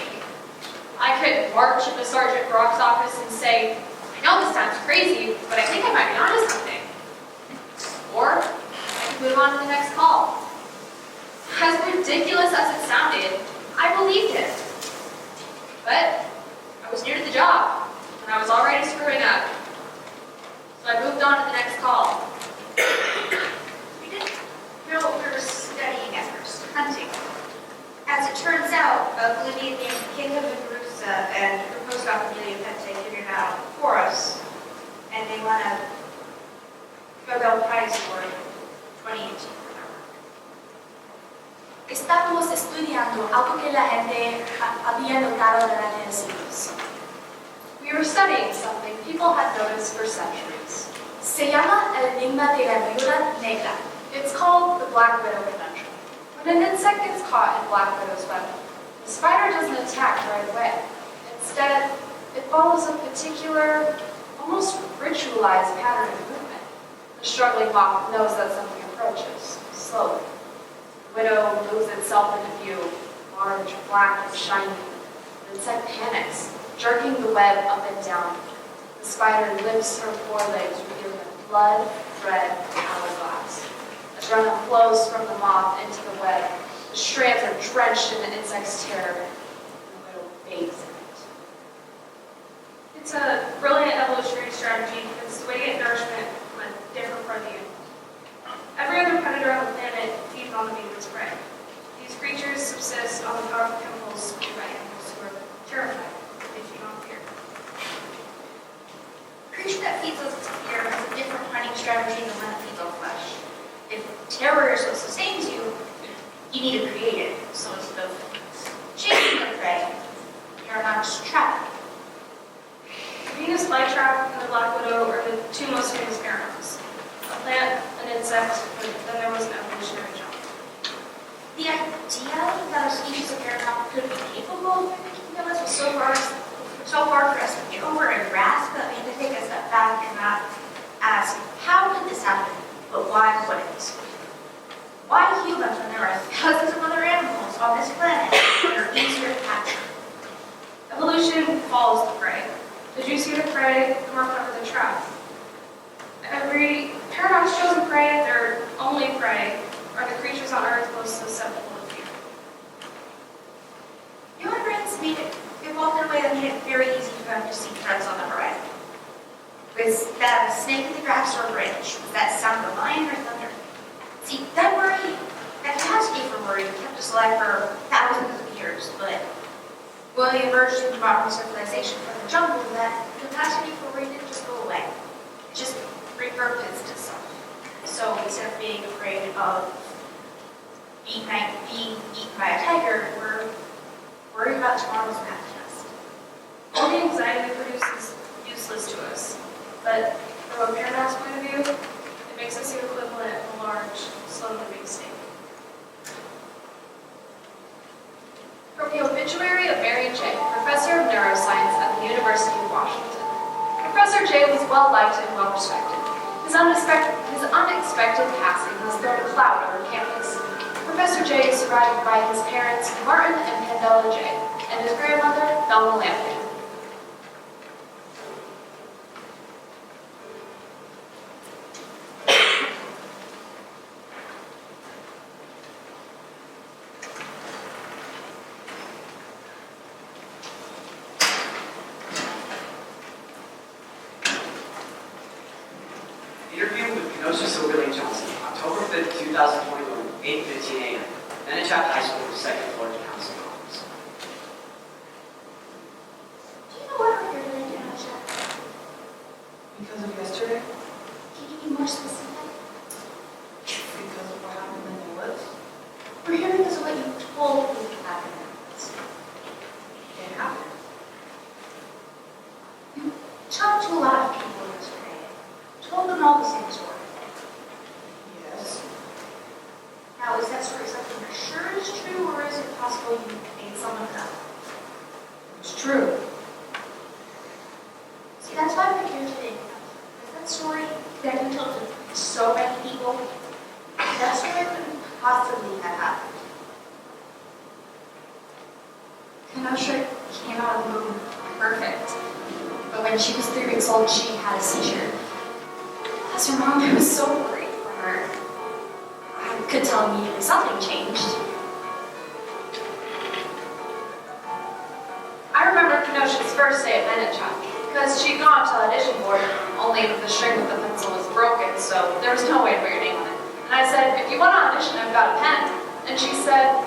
I could march into Sergeant Brock's office and say, I know this sounds crazy, but I think I might be onto something. Or I could move on to the next call. As ridiculous as it sounded, I believed it. But I was new to the job, and I was already screwing up. So I moved on to the next call. We didn't know what we were studying at first, hunting. As it turns out, a Bolivian named Kayla and her postdoc Amelia Pente figured it out for us, and they won a Nobel Prize for 2018 for their work. Estábamos estudiando algo que la gente había notado durante los siglos. We were studying something people had noticed for centuries. Se llama el enigma de la viuda negra. It's called the Black Widow conundrum. When an insect gets caught in Black Widow's web, the spider doesn't attack right away. Instead, it follows a particular, almost ritualized pattern of movement. The struggling moth knows that something approaches, slowly. The widow moves itself into view, large, black, and shiny. The insect panics, jerking the web up and down. The spider lifts her forelegs, revealing a blood-red hourglass. Adrenaline flows from the moth into the web. The strands are drenched in the insect's terror, and the widow bathes in it. It's a brilliant evolutionary strategy because the way to get nourishment from a different part of the animal. Every other predator on the planet feeds on the meat of its prey. These creatures subsist on the powerful chemicals made by animals who are terrified. They feed on fear. A creature that feeds us fear has a different hunting strategy than one that feeds on flesh. If terror is what sustains you, you need to create it. So instead of chasing the prey, you're not just trapping. The Venus flytrap and the black widow are the 2 most famous parents. A plant, an insect, but then there was an evolutionary jump. The idea that a species of paratrap could be capable of mimicking us was so far for us to get over and grasp that we had to take a step back and not ask, how did this happen? But why wouldn't? Why humans when there are thousands of other animals on this planet that are easier to capture? Evolution follows the prey. The juicier the prey, the more clever the trap. Every paradox chosen prey, their only prey, are the creatures on Earth most susceptible to fear. Human brains evolved in a way that made it very easy for them to see threats on the horizon. Was that a snake in the grass or a branch? Was that sound of a lion or thunder? See, that capacity for worry kept us alive for thousands of years, but when we emerged into modern civilization from the jungle, that capacity for worry didn't just go away. It just repurposed itself. So instead of being afraid of being eaten by a tiger, we're worried about tomorrow's math test. All the anxiety we produce is useless to us, but from a paradox point of view, it makes us the equivalent of a large, slow-moving snake. From the obituary of Mary J., professor of neuroscience at the University of Washington. Professor J was well-liked and well-respected. His unexpected unexpected passing has thrown a cloud over campus. Professor J is survived by his parents, Martin and Pandela J, and his grandmother, Thelma Lampkin. Interview with Kenosha Silberling Johnson, October 5th, 2021, 8:15 a.m. Menachap High School, second floor council office. Do you know what we're here doing, Kenosha? Because of yesterday? Can you be more specific? Because of what happened in the woods? We're here because of what you told me happened. It happened. You talked to a lot of people yesterday. Told them all the same story. Yes. Now, is that story something you're sure is true, or is it possible you made someone up? It's true. See, that's why we're here today. Because that story that you told to so many people, that story couldn't possibly have happened. Kenosha came out of the womb perfect. But when she was 3 weeks old, she had a seizure. As her mom, I was so worried for her. I could tell immediately something changed. I remember Kenosha's first day at Menachap, because she'd gone to the audition board, only the string with the pencil was broken, so there was no way to put your name on it. And I said, if you want to audition, I've got a pen. And she said,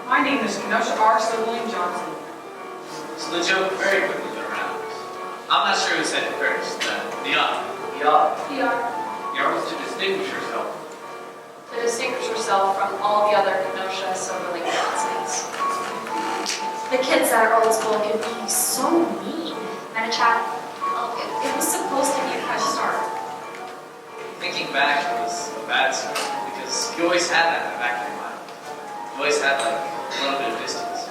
My name is Kenosha R. Silberling Johnson. So the joke very quickly went around. I'm not sure who said it first. The author. PR, You're was to distinguish herself. to distinguish herself from all the other Kenosha Silberling Johnsons. The kids at our old school could be so mean. Menachap, it was supposed to be a fresh start. Thinking back, it was a bad start because you always had that in the back of your mind. You always had like a little bit of distance.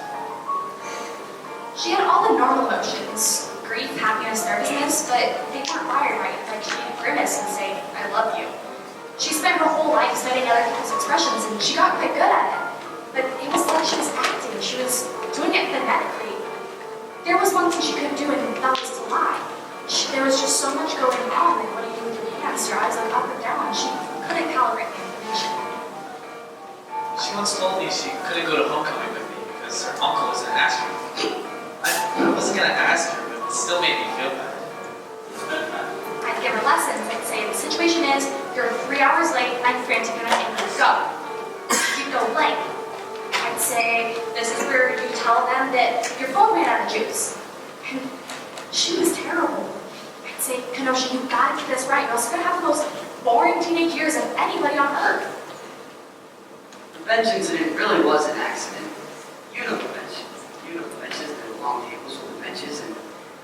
She had all the normal emotions, grief, happiness, nervousness, but they weren't wired right. Like she'd grimace and say, I love you. She spent her whole life studying other people's expressions and she got quite good at it. But it was like she was acting, she was doing it phonetically. There was one thing she couldn't do and that was to lie. There was just so much going on, like what do you do with your hands, your eyes like up and down, she couldn't calibrate the information. She once told me she couldn't go to homecoming with me because her uncle was an astronaut. I wasn't gonna ask her, but it still made me feel bad. I'd give her lessons. I'd say, the situation is, you're 3 hours late, I'm frantic and I think you go. She'd go blank. I'd say, this is where you tell them that your phone ran out of juice. And she was terrible. I'd say, Kenosha, you've got to get this right, or else you're going to have the most boring teenage years of anybody on earth. The bench incident really was an accident. You know the bench. You know the benches. There were long tables with the benches, and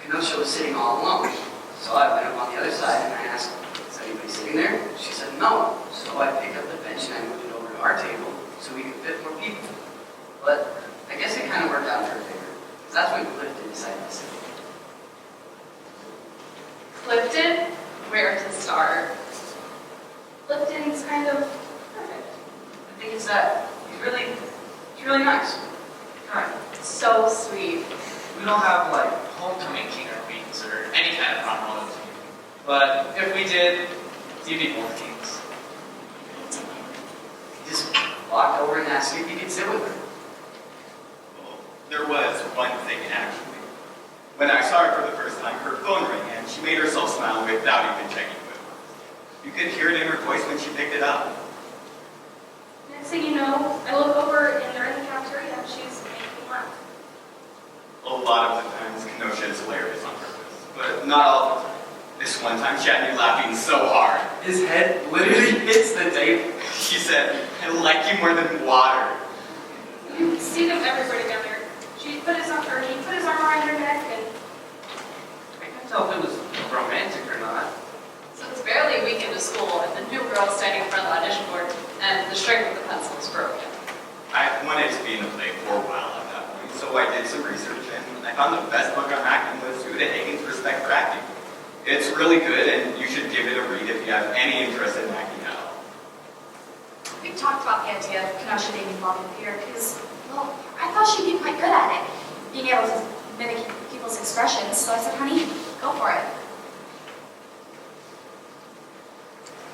Kenosha was sitting all alone. So I went up on the other side and I asked, is anybody sitting there? She said no. So I picked up the bench and I moved it over to our table so we could fit more people. But I guess it kind of worked out in her favor, because that's when Clifton decided to sit. Clifton? Where to start? Clifton's kind of perfect. The thing is that he's really nice. Kind. So sweet. We don't have like homecoming king or queens or any kind of prom royalty. But if we did, you'd be both kings. He just walked over and asked if he could sit with her. Well, there was one thing actually. When I saw her for the first time, her phone rang and she made herself smile without even checking who it was. You could hear it in her voice when she picked it up. Next thing you know, I look over and they're in the cafeteria and she's making me laugh. A lot of the times, Kenosha is hilarious on purpose, but not all the time. This one time, she had me laughing so hard. His head literally hits the table. She said, I like you more than water. You could see them everywhere together. He put his arm around her neck and I couldn't tell if it was romantic or not. so it's barely a week into school and the new girl standing in front of the audition board and the string with the pencil is broken. I wanted to be in a play for a while at that point, so I did some research and I found the best book on acting was Uta Hagen's Respect for Acting. It's really good and you should give it a read if you have any interest in acting at all. about the idea of Kenosha being involved in theater because, well, I thought she'd be quite good at it, being able to mimic people's expressions. So I said, honey, go for it.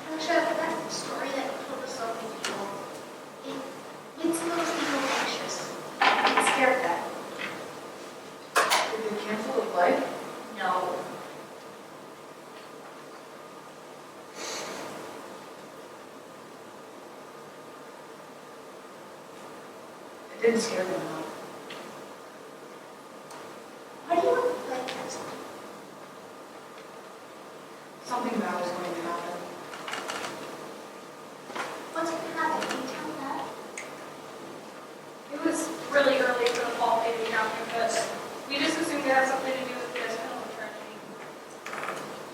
Kenosha, that story that you told us so many people, it makes those people anxious. I'm scared of that. Did they cancel the play? No. It didn't scare them enough. Why do you want to play next? Something bad was going to happen. What's going to happen? Can you tell me that? It was really early for the fall play to be down because we just assumed it had something to do with Miss Pendleton tragedy.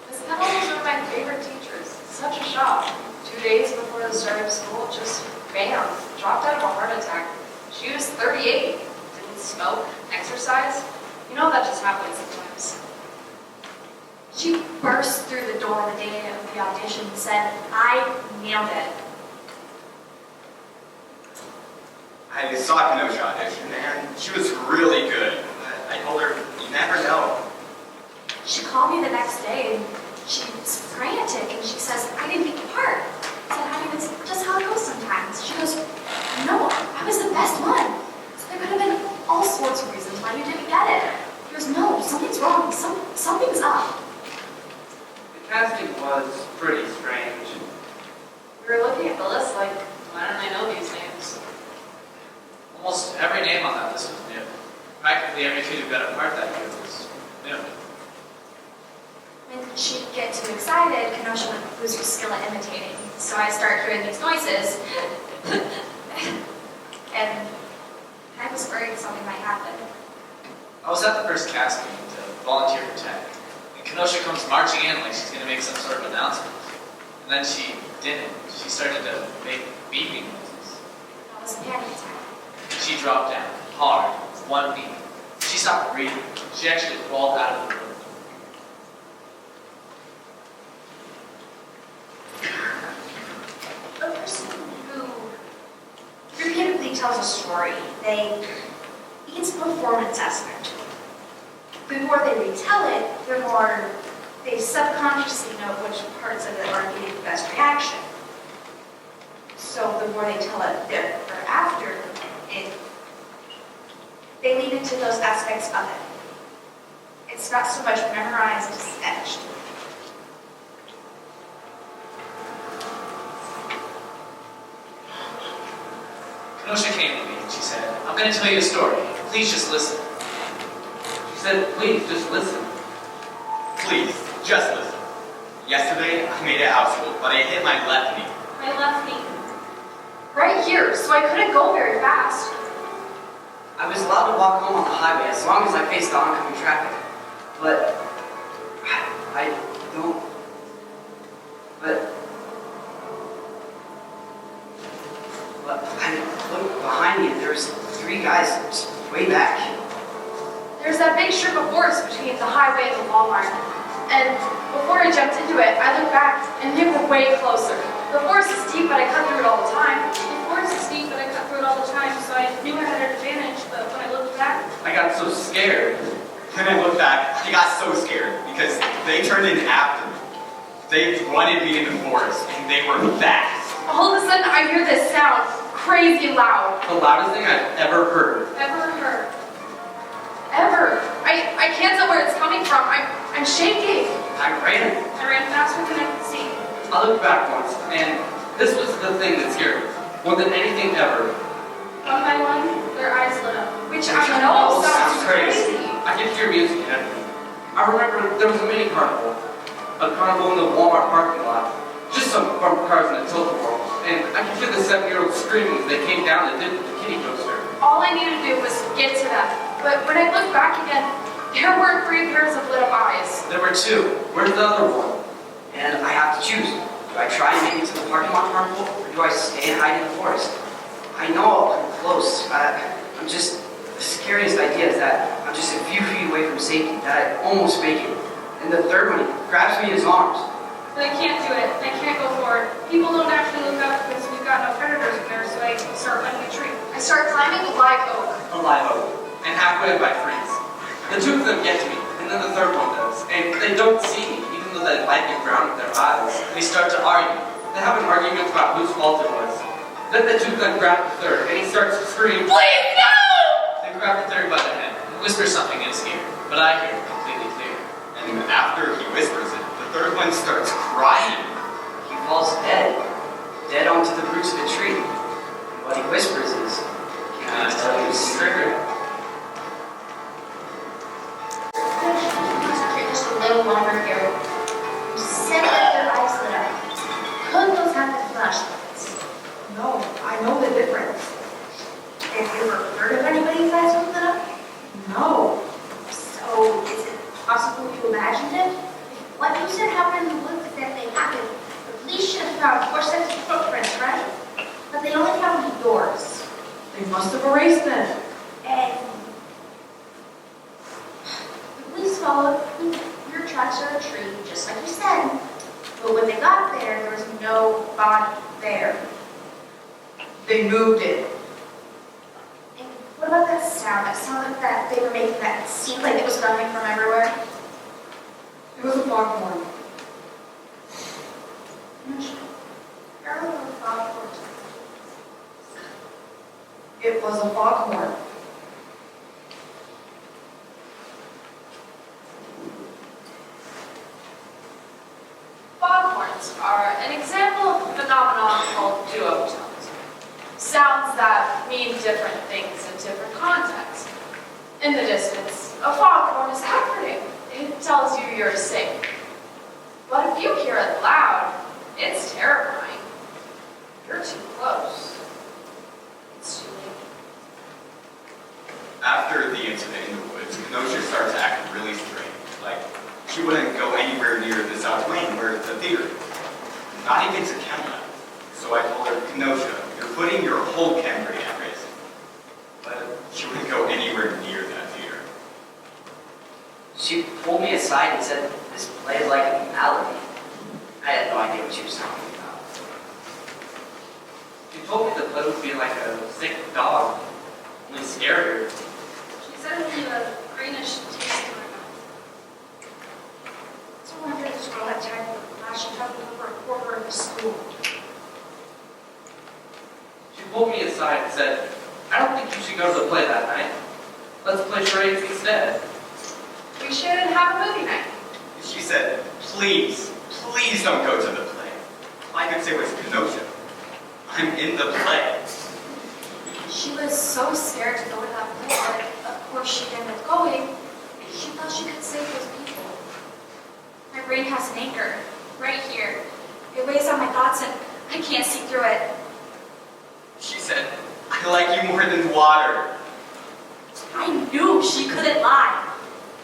Miss Pendleton was one of my favorite teachers. Such a shock. 2 days before the start of school, just bam, dropped out of a heart attack. She was 38. Didn't smoke, exercise. You know that just happens sometimes. She burst through the door the day of the audition and said, I nailed it. I saw Kenosha audition, and she was really good. I told her, you never know. She called me the next day and she was frantic and she says, I didn't get the part. I said, honey, that's just how it goes sometimes. She goes, no, I was the best one. So there could have been all sorts of reasons why you didn't get it. He goes, no, something's wrong. Something's up. The casting was pretty strange. We were looking at the list like, why don't I know these names? Almost every name on that list was new. Practically every kid who got a part that year was new. When she'd get too excited, Kenosha would lose her skill at imitating. So I start hearing these noises. And I was worried something might happen. I was at the first casting to volunteer for tech. And Kenosha comes marching in like she's going to make some sort of announcement. And then she didn't. She started to make beeping noises. That was a panic attack. She dropped down, hard, with one knee. She stopped breathing. She actually crawled out of the room. A person who repeatedly tells a story, it's a performance aspect. The more they retell it, the more they subconsciously know which parts of it are getting the best reaction. So the more they tell it thereafter, they lean into those aspects of it. It's not so much memorized as etched. Kenosha came to me and she said, I'm going to tell you a story. Please just listen. She said, please just listen. Please, just listen. Yesterday, I made it out school, but I hit my left knee. My left knee. Right here, so I couldn't go very fast. I was allowed to walk home on the highway as long as I faced the oncoming traffic. But I don't. But I looked behind me and there was 3 guys just way back. There's that big strip of forest between the highway and the Walmart. And before I jumped into it, I looked back and they were way closer. The forest is deep, but I cut through it all the time. The forest is deep, but I cut through it all the time, so I knew I had an advantage, but when I looked back, I got so scared. When I looked back, I got so scared because they turned in after me. They wanted me in the forest, and they were fast. All of a sudden, I hear this sound, crazy loud. The loudest thing I've ever heard. Ever heard? Ever. I can't tell where it's coming from. I'm shaking. I ran. I ran faster than I could see. I looked back once, and this was the thing that scared me more than anything ever. One by one, their eyes lit up. Which I know sounds crazy. I could hear music and everything. I remember there was a mini carnival, a carnival in the Walmart parking lot, just some bumper cars in a tilt-a-whirl, and I could hear the 7-year-old screaming as they came down and did the kiddie coaster. All I needed to do was get to them. But when I looked back again, there were 3 pairs of lit up eyes. There were 2. Where's the other one? And I have to choose. Do I try and make it to the parking lot carnival, or do I stay and hide in the forest? I know I'm close. I'm just, the scariest idea is that I'm just a few feet away from safety, that I almost make it. And the third one, he grabs me in his arms. But I can't do it. I can't go forward. People don't actually look up because we've got no predators in there, so start climbing a tree. I start climbing a live oak. A live oak, and halfway I freeze. The two of them get to me, and then the third one does, and they don't see me, even though they light the ground with their eyes. They start to argue. They have an argument about whose fault it was. Then the two of them grab the third, and he starts to scream, "Please, no!" They grab the third by the hand and whisper something in his ear, but I hear it completely clear. And after he whispers it, the third one starts crying. He falls dead onto the roots of a tree. And what he whispers is, "Can I tell you a secret?" Concentrate just a little longer here. You said that their eyes lit up. Could those have been flashlights? No, I know the difference. Have you ever heard of anybody's eyes lit up? No. So, is it possible you imagined it? If what you said happened in the woods exactly happened, the police should have found 4 sets of footprints, right? But they only found yours. They must have erased them. And the police followed your tracks to a tree, just like you said. But when they got there, there was no body there. They moved it. And what about that sound? That sound that they were making that seemed like it was coming from everywhere? It was a foghorn. Herald or foghorn? It was a foghorn. Foghorns are an example of a phenomenon called duotones. Sounds that mean different things in different contexts. In the distance, a foghorn is comforting. It tells you you're safe. But if you hear it loud, it's terrifying. You're too close. It's too late. After the incident in the woods, Kenosha starts acting really strange. Like, she wouldn't go anywhere near the South Lane where the theater is. Not even to Kayla. So I told her, "Kenosha, you're putting your whole campaign at risk." But she wouldn't go anywhere near that theater. She pulled me aside and said this play is like a malady. I had no idea what she was talking about. She told me the play would be like a sick dog, only scarier. She said it had a greenish taste in her mouth. So I wonder if this girl had time for the class. She talked over a quarter of the school. She pulled me aside and said, "I don't think you should go to the play that night. Let's play charades instead." We should have a movie night. She said, "Please, please don't go to the play." All I could say was, "Kenosha, I'm in the play." She was so scared to go to that play, but of course she ended up going. She thought she could save those people. My brain has an anchor, right here. It weighs on my thoughts and I can't see through it. She said, "I like you more than water." I knew she couldn't lie.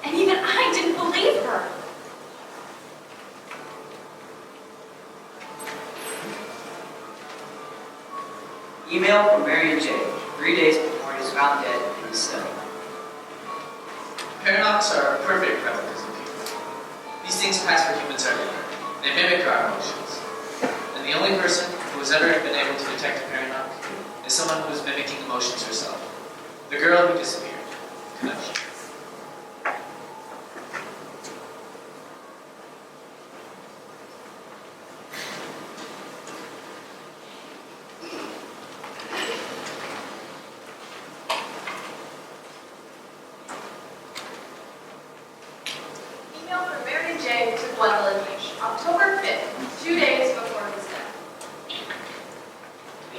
And even I didn't believe her. Email from Mary and Jay, 3 days before he was found dead in the study. Paradox are perfect replicas of people. These things pass for humans everywhere. They mimic our emotions. And the only person who has ever been able to detect a paradox is someone who is mimicking emotions herself. The girl who disappeared, Kenosha. Email from Mary and Jay to Gwendolyn, October 5th, 2 days before his death.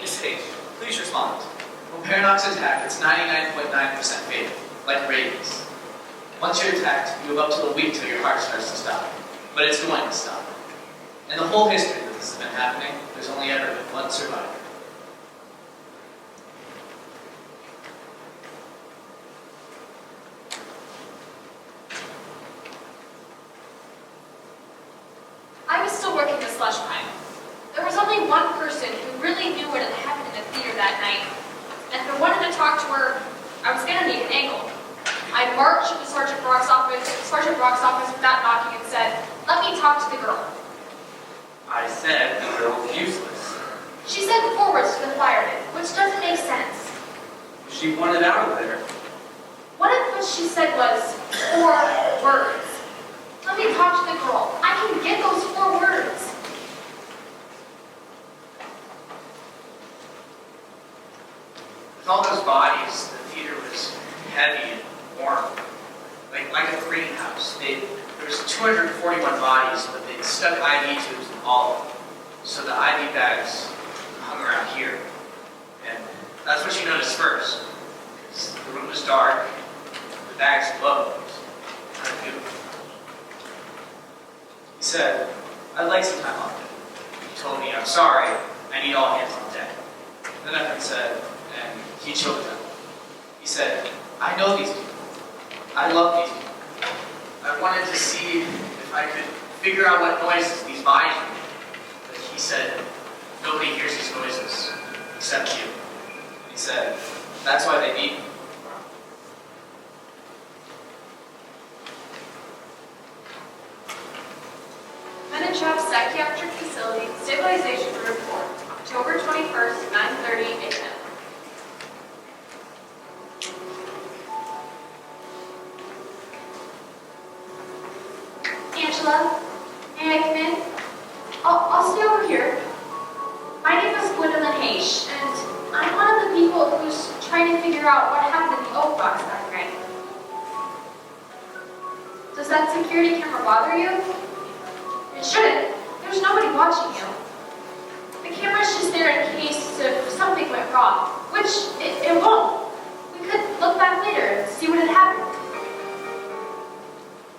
Miss Hache, please respond. When paradox attack, it's 99.9% fatal, like rabies. Once you're attacked, you have up to a week till your heart starts to stop. But it's going to stop. In the whole history that this has been happening, there's only ever been one survivor. I was still working the slush pile. There was only one person who really knew what had happened in the theater that night. And if I wanted to talk to her, I was going to need an angle. I marched to Sergeant Brock's office without knocking and said, "Let me talk to the girl." I said the girl was useless. She said forwards to the fire pit, which doesn't make She wanted out of there. What if what she said was 4 words? Let me talk to the girl. I can get those 4 words. With all those bodies, the theater was heavy and warm, like a greenhouse. There was 241 bodies, but they'd stuck IV tubes in all of them. So the IV bags hung around here. And that's what she noticed first. Because the room was dark, the bags glowed. It was kind of beautiful. He said, "I'd like some time off." He told me, "I'm sorry, I need all hands on deck." Then Ephrain said, and he choked them. He said, "I know these people. I love these people. I wanted to see if I could figure out what noises these bodies make." But he said, "Nobody hears these noises except you." He said, "That's why they need me." Menachap Psychiatric Facility Stabilization Report, October 21st, 9:30 a.m. Angela, may I come in? I'll stay over here. My name is Gwendolyn Hache, and I'm one of the people who's trying to figure out what happened in the oak box that night. Does that security camera bother you? It shouldn't. There's nobody watching you. The camera's just there in case if something went wrong, which it won't. We could look back later and see what had happened.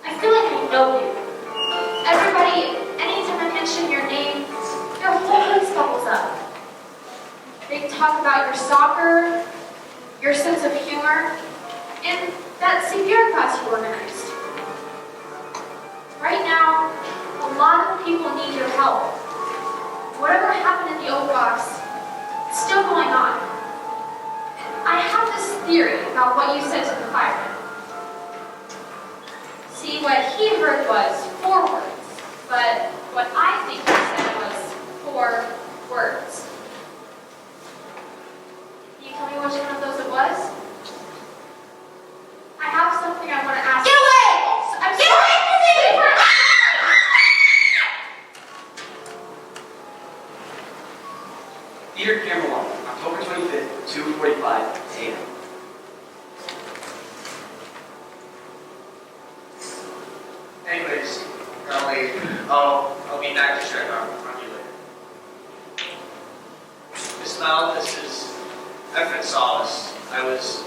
I feel like I know you. Everybody, anytime I mention your name, your whole face bubbles up. They talk about your soccer, your sense of humor, and that CPR class you organized. Right now, a lot of people need your help. Whatever happened in the old box, it's still going on. I have this theory about what you said to the fireman. See, what he heard was 4 words, but what I think he said was 4 words. Can you tell me which one of those it was? I have something I want to ask. Get away! Get away from me! Theater camera 1, October 25th, 2:45 a.m. Anyways, I'll be back to check on you later. Miss Mel, this is Ephrain Salas. I was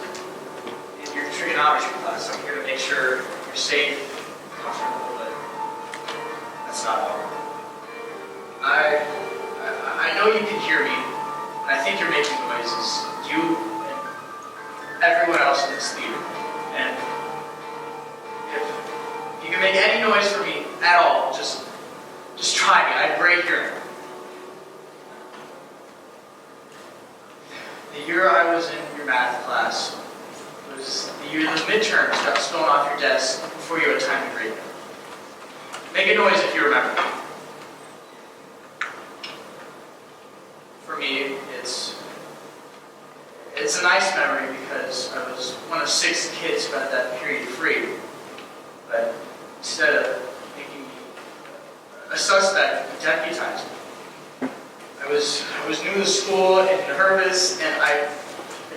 in your trigonometry class. I'm here to make sure you're safe, comfortable, but that's not all. I know you can hear me, and I think you're making noises. You and everyone else in this theater. And if you can make any noise for me at all, just try me. I have great hearing. The year I was in your math class was the year those midterms got stolen off your desk before you had time to grade them. Make a noise if you remember. For me, it's a nice memory because I was one of 6 kids who had that period free. But instead of making me a suspect, you deputized me. I was new to school and nervous, and I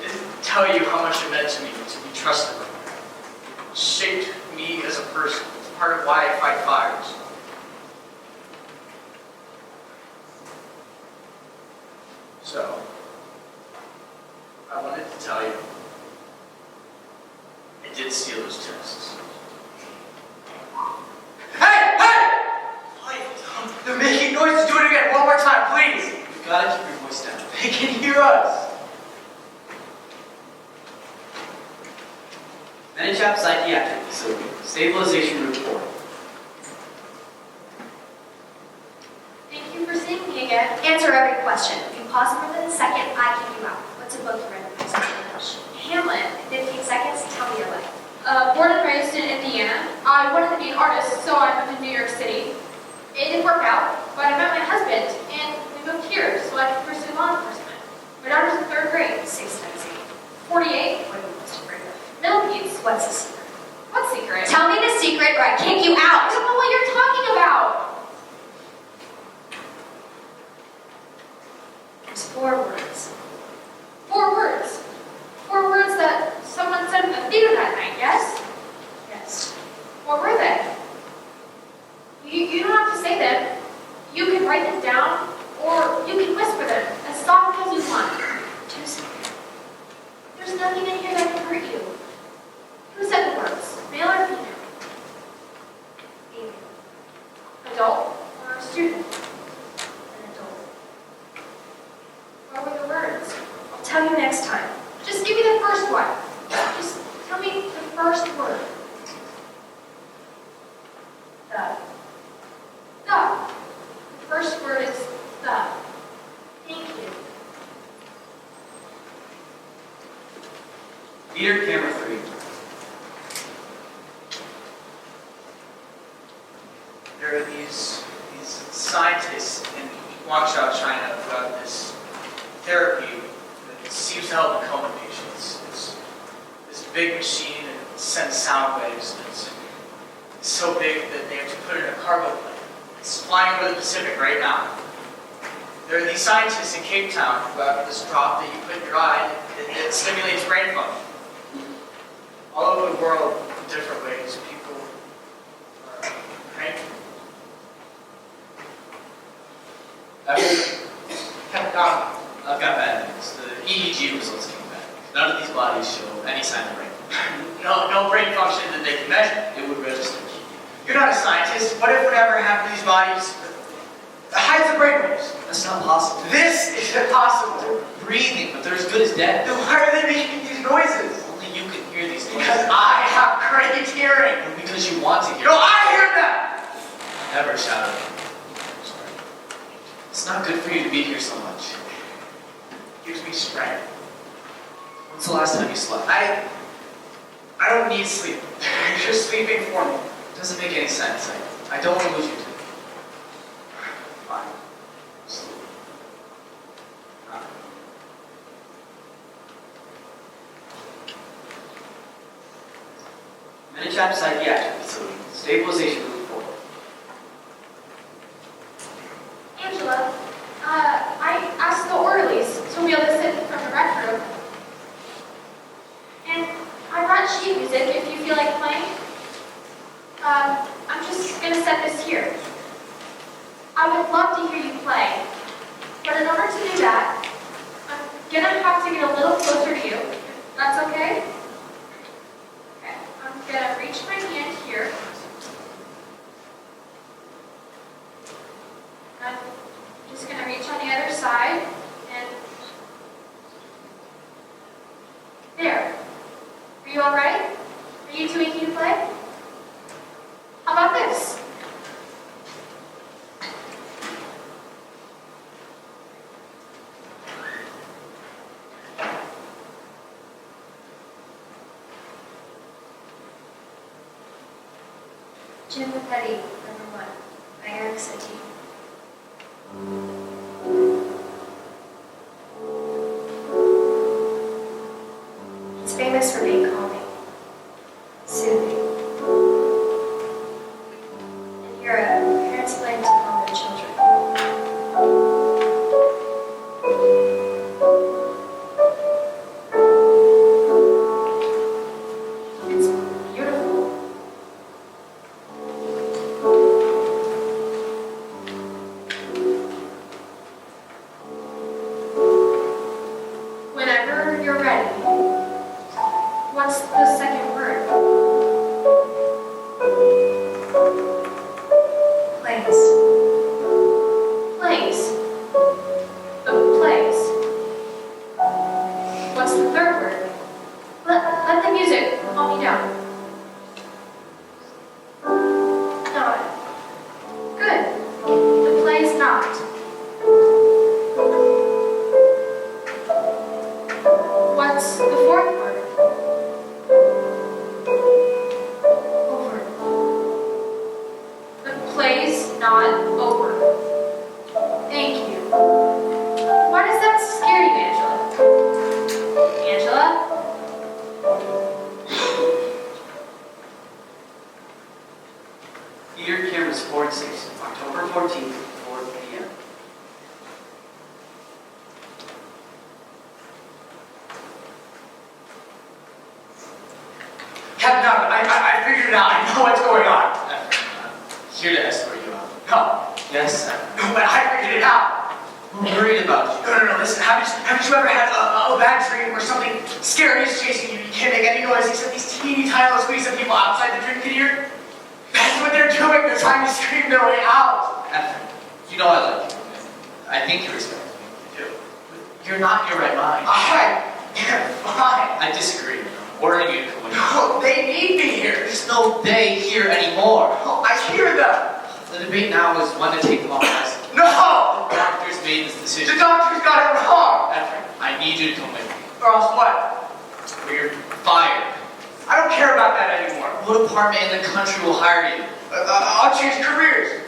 didn't tell you how much it meant to me to be trusted. It shaped me as a person. It's part of why I fight fires. So, I wanted to tell you, I did steal those tests. Hey! They're making noise. Do it again. One more time, please. You've got to keep your voice down. They can hear us. Menachap Psychiatric Facility Stabilization Report. Thank you for seeing me again. Answer every question. If you pause more than a second, I kick you out. What's a book you read in Hamlet, 15 seconds, tell me your life. Born and raised in Indiana. I wanted to be an artist, so I moved to New York City. It didn't work out, but I met my husband, and we moved here so I could pursue law enforcement. My daughter's in 3rd grade. 6 times 8. 48. Millipedes. What's the secret? What secret? Tell me the secret or I kick you I out! don't know what you're talking about. There's 4 words. 4 words. 4 words that someone said in the theater that night, yes? Yes. What were they? You don't have to say them. You can write them down, or you can whisper them as softly as you want. Too secret. There's nothing in here that can hurt you. Who said the words? Male or female? Female. Adult or student? An adult. What were the words? I'll tell you next time. Just give me the first one. Just tell me the first word. The. The. The first word is the. Thank you. Theater camera 3. There are these scientists in Guangzhou, China, who have this therapy that seems to help coma patients. It's this big machine that sends sound waves. And it's so big that they have to put it in a cargo plane. It's flying over the Pacific right now. There are these scientists in Cape Town who have this drop that you put in your eye that stimulates brain function. All over the world, in different ways, people are praying. I've got bad news. The EEG results came back. None of these bodies show any sign of brain function. No brain function that they can measure. It would register. You're not a scientist. What if whatever happened to these bodies hides the brainwaves? That's not possible. This is impossible. They're breathing, but they're as good as dead. Then why are they making these noises? Only you can hear these noises. Because I have great hearing. Or because you want to hear No, them. I hear them. Never shouted. Sorry. It's not good for you to be here so much. Gives me strength. When's the last time you slept? I don't need sleep. You're sleeping for me. It doesn't make any sense. I don't want to lose you to it. Fine. Sleep. Menachap Psychiatric Facility. Stabilization Room 4. Angela, I asked the orderlies to be able to sit from the rec room. And I brought sheet music if you feel like playing. I'm just gonna set this here. I would love to hear you play, but in order to do that, I'm gonna have to get a little closer to you. If that's okay? Okay, I'm gonna reach my hand here. I'm just gonna reach on the other side, and there. Are you all right? Are you too aching to play? How about this? Jim Petty, number 1, by Eric Satie. It's famous for being calming, soothing. And here parents learn to calm their children. It's beautiful. Whenever you're ready, what's the second word? Plays. Plays. The plays. What's the third word? Let the music calm me down. Not. Good. The play's not. What's the fourth word? Over. The play's not over. Thank you. Why does that scare you, Angela? Angela? 14th, 4 p.m. Captain, I figured it out. I know what's going on. Here to escort you out. No, Yes, sir. no, but I figured it out. I'm worried about you. No, listen, haven't you ever had a bad dream where something scary is chasing you? You can't make any noise except these teeny tiny little squeaks of people outside the dream can hear? That's what they're doing. They're trying to scream their way out. Ephrain, you know I like you. I think you respect me. You do. You're not in your right mind. Alright, yeah, fine. I disagree. I'm ordering you to come with me. No, they need me here. There's no they here anymore. Oh, I hear them. The debate now is when to take them off license. No! The doctors made this The decision. doctor's got it wrong. Ephrain, I need you to come with me. Or else what? Or you're fired. I don't care about that anymore. What department in the country will hire you? I'll change careers.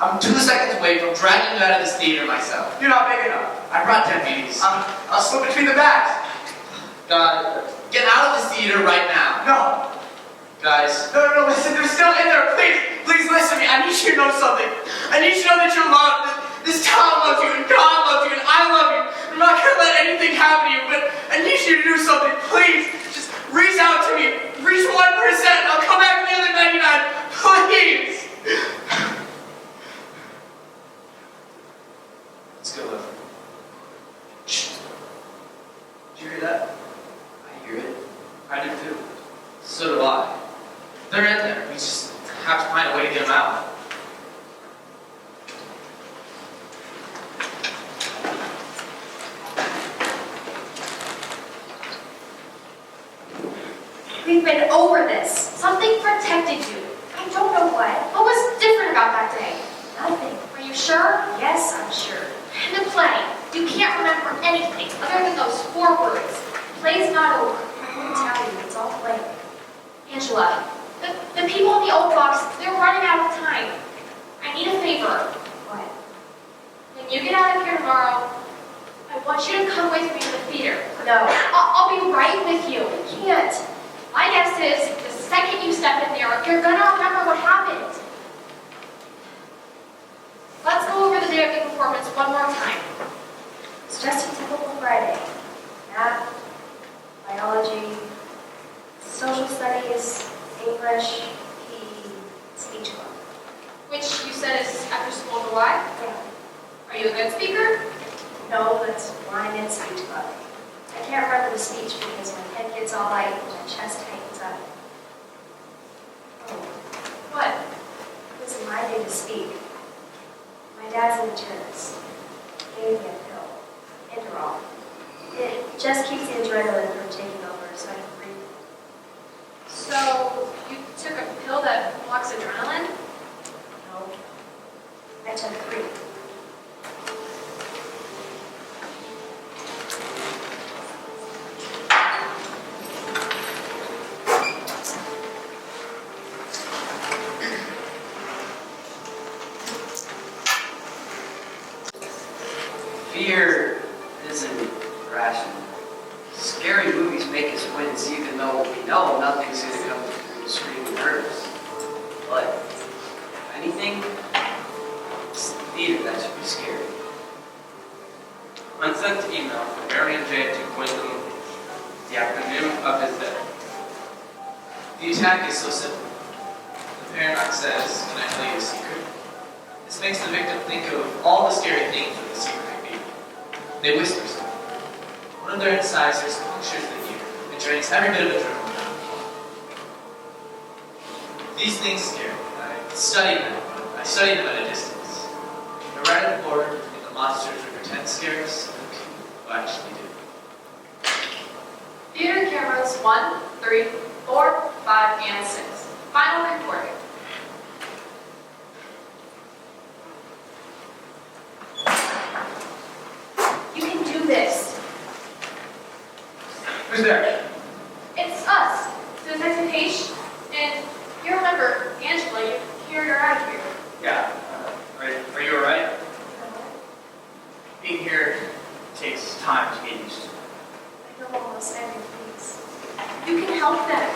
I'm 2 seconds away from dragging you out of this theater myself. You're not big enough. I brought deputies. I'll slip between the backs. God, get out of this theater right now. No. Guys, No, listen, they're still in there. Please listen to me. I need you to know something. I need you to know that you're loved. This town loves you, and God loves you, and I love you. I'm not going to let anything happen to you, but I need you to do something. Please, just reach out to me. Reach 1%, and I'll come back for the other 99. Please. let's go, Ephrain. Shh. Did you hear that? I hear it. I did too. So do I. They're in there. We just have to find a way to get them out. We've been over this. Something protected you. I don't know what. What was different about that day? Nothing. Are you sure? Yes, I'm sure. And the play. You can't remember anything other than those 4 words. Play's not over. I wouldn't tell you. It's all play. Angela, the people in the old box, they're running out of time. I need a favor. What? When you get out of here tomorrow, I want you to come with me to the theater. No. I'll be right with you. I can't. My guess is, the second you step in there, you're gonna remember what happened. Let's go over the day of the performance one more time. It's just a typical Friday. Math, biology, social studies, English, PE, speech club. Which you said is after school in July? Yeah. Are you a good speaker? No, that's wine and speech club. I can't remember the speech because my head gets all light and my chest tightens up. Oh, what? It was my day to speak. My dad's an internist. He gave me a pill. Interol. It just keeps the adrenaline from taking over so I can breathe. So, you took a pill that blocks adrenaline? No. I took 3. Fear isn't rational. Scary movies make us wince even though we know nothing's going to come through the screen and hurt us. But, if anything, it's the theater that should be scary. Unsent email from Marion J. to Gwendolyn the afternoon of his death. The attack is so simple. The paradox says, can I tell you a secret? This makes the victim think of all the scary things that the secret might be. They whisper something. One of their incisors punctures the ear and drains every bit of adrenaline out of the body. These things scare me. I study them at a distance. They're right at the border between the monsters who pretend to scare us and the people who actually do. Theater cameras 1, 3, 4, 5, and 6. Final recording. You can do this. Who's there? It's us, Detective Hache, and you remember Angela. You hear her out of here. Yeah. Are you alright? Being here takes time to get used to. I know almost everything. You can help them.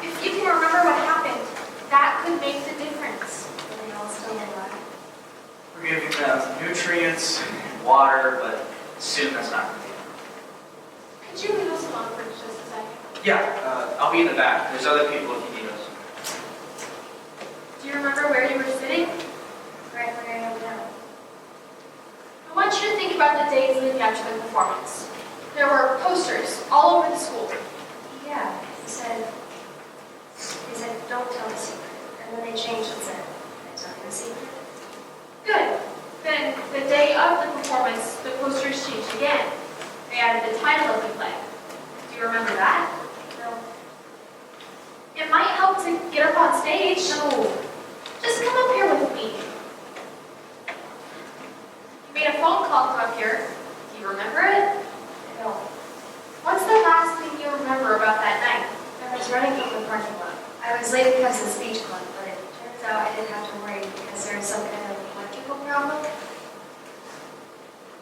If you can remember what happened, that could make the difference. Are they all still alive? We're giving them nutrients and water, but soon that's not going to be enough. Could you leave us alone for just a second? Yeah, I'll be in the back. There's other people if you need us. Do you remember where you were sitting? Right where I am now. I want you to think about the days leading up to the performance. There were posters all over the school. Yeah, they said, don't tell the secret. And then they changed and said, I tell you the secret. Good. Then the day of the performance, the posters changed again. They added the title of the play. Do you remember that? No. It might help to get up on stage. No. Just come up here with me. You made a phone call to come up here. Do you remember it? No. What's the last thing you remember about that night? I was running from the parking lot. I was late because of the speech club, but it turns out I didn't have to worry because there was some kind of electrical problem.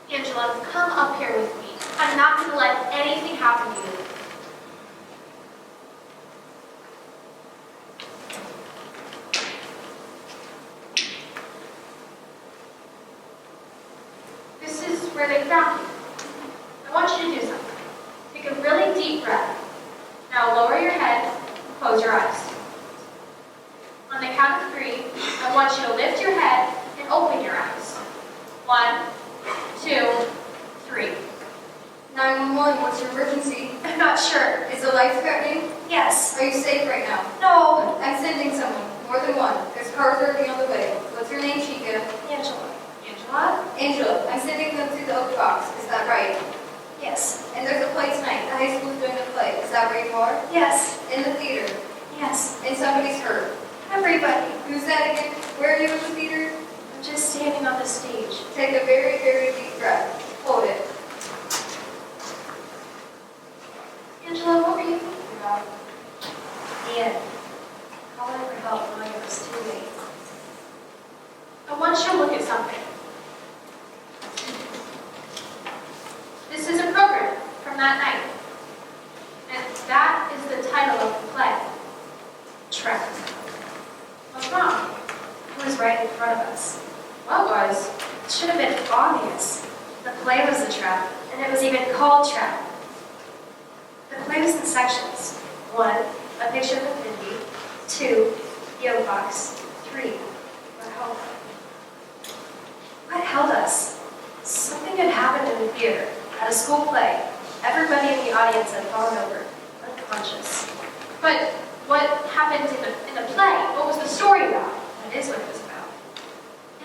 Angela, come up here with me. I'm not going to let anything happen to you. This is where they found you. I want you to do something. Take a really deep breath. Now lower your head and close your eyes. On the count of 3, I want you to lift your head and open your eyes. 1, 2, 3. 911, what's your emergency? I'm not sure. Is the life threatening? Yes. Are you safe right now? No. I'm sending someone, more than one. There's cars already on the way. What's your name, Chica? Angela. Angela? Angela. I'm sending them to the Oak Box. Is that right? Yes. And there's a play tonight. The high school is doing a play. Is that where you are? Yes. In the theater. Yes. And somebody's hurt. Everybody. Who's that again? Where are you in the theater? I'm just standing on the stage. Take a very, very deep breath. Hold it. Angela, what were you thinking about? Ian. Calling for help knowing it was too late. I want you to look at something. This is a program from that night. And that is the title of the play. Trap. What's wrong? It was right in front of us. What was? It should have been obvious. The play was a trap, and it was even called Trap. The play was in sections. 1, a picture of infinity. 2, the Oak Box. 3, what held us. What held us? Something had happened in the theater, at a school play. Everybody in the audience had fallen over, unconscious. But what happened in the play? What was the story about? That is what it was about.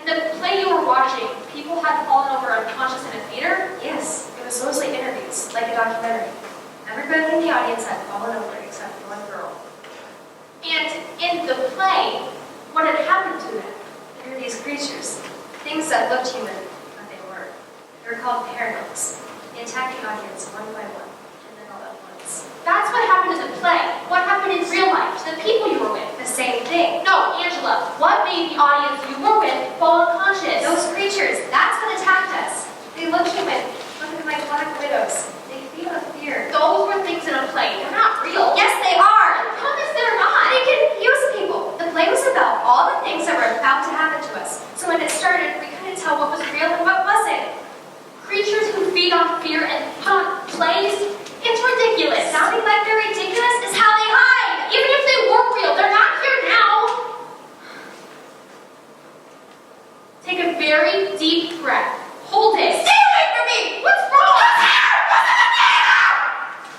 In the play you were watching, people had fallen over unconscious in a theater? Yes, it was mostly interviews, like a documentary. Everybody in the audience had fallen over except one girl. And in the play, what had happened to them? There were these creatures, things that looked human, but they weren't. They were called paradox. They attacked the audience one by one, and then all at once. That's what happened in the play. What happened in real life to the people you were with? The same thing. No, Angela, what made the audience you were with fall unconscious? Those creatures, that's what attacked us. They look human, looking like black widows. They feed on fear. Those were things in a play. They're not real. Yes, they are. Promise they're not. They confuse people. The play was about all the things that were about to happen to us. So when it started, we couldn't tell what was real and what wasn't. Creatures who feed on fear and put on plays? It's ridiculous. Sounding like they're ridiculous is how they hide. Even if they were real, they're not here now. Take a very deep breath. Hold it. Stay away from me! What's wrong? What's here? What's in the theater?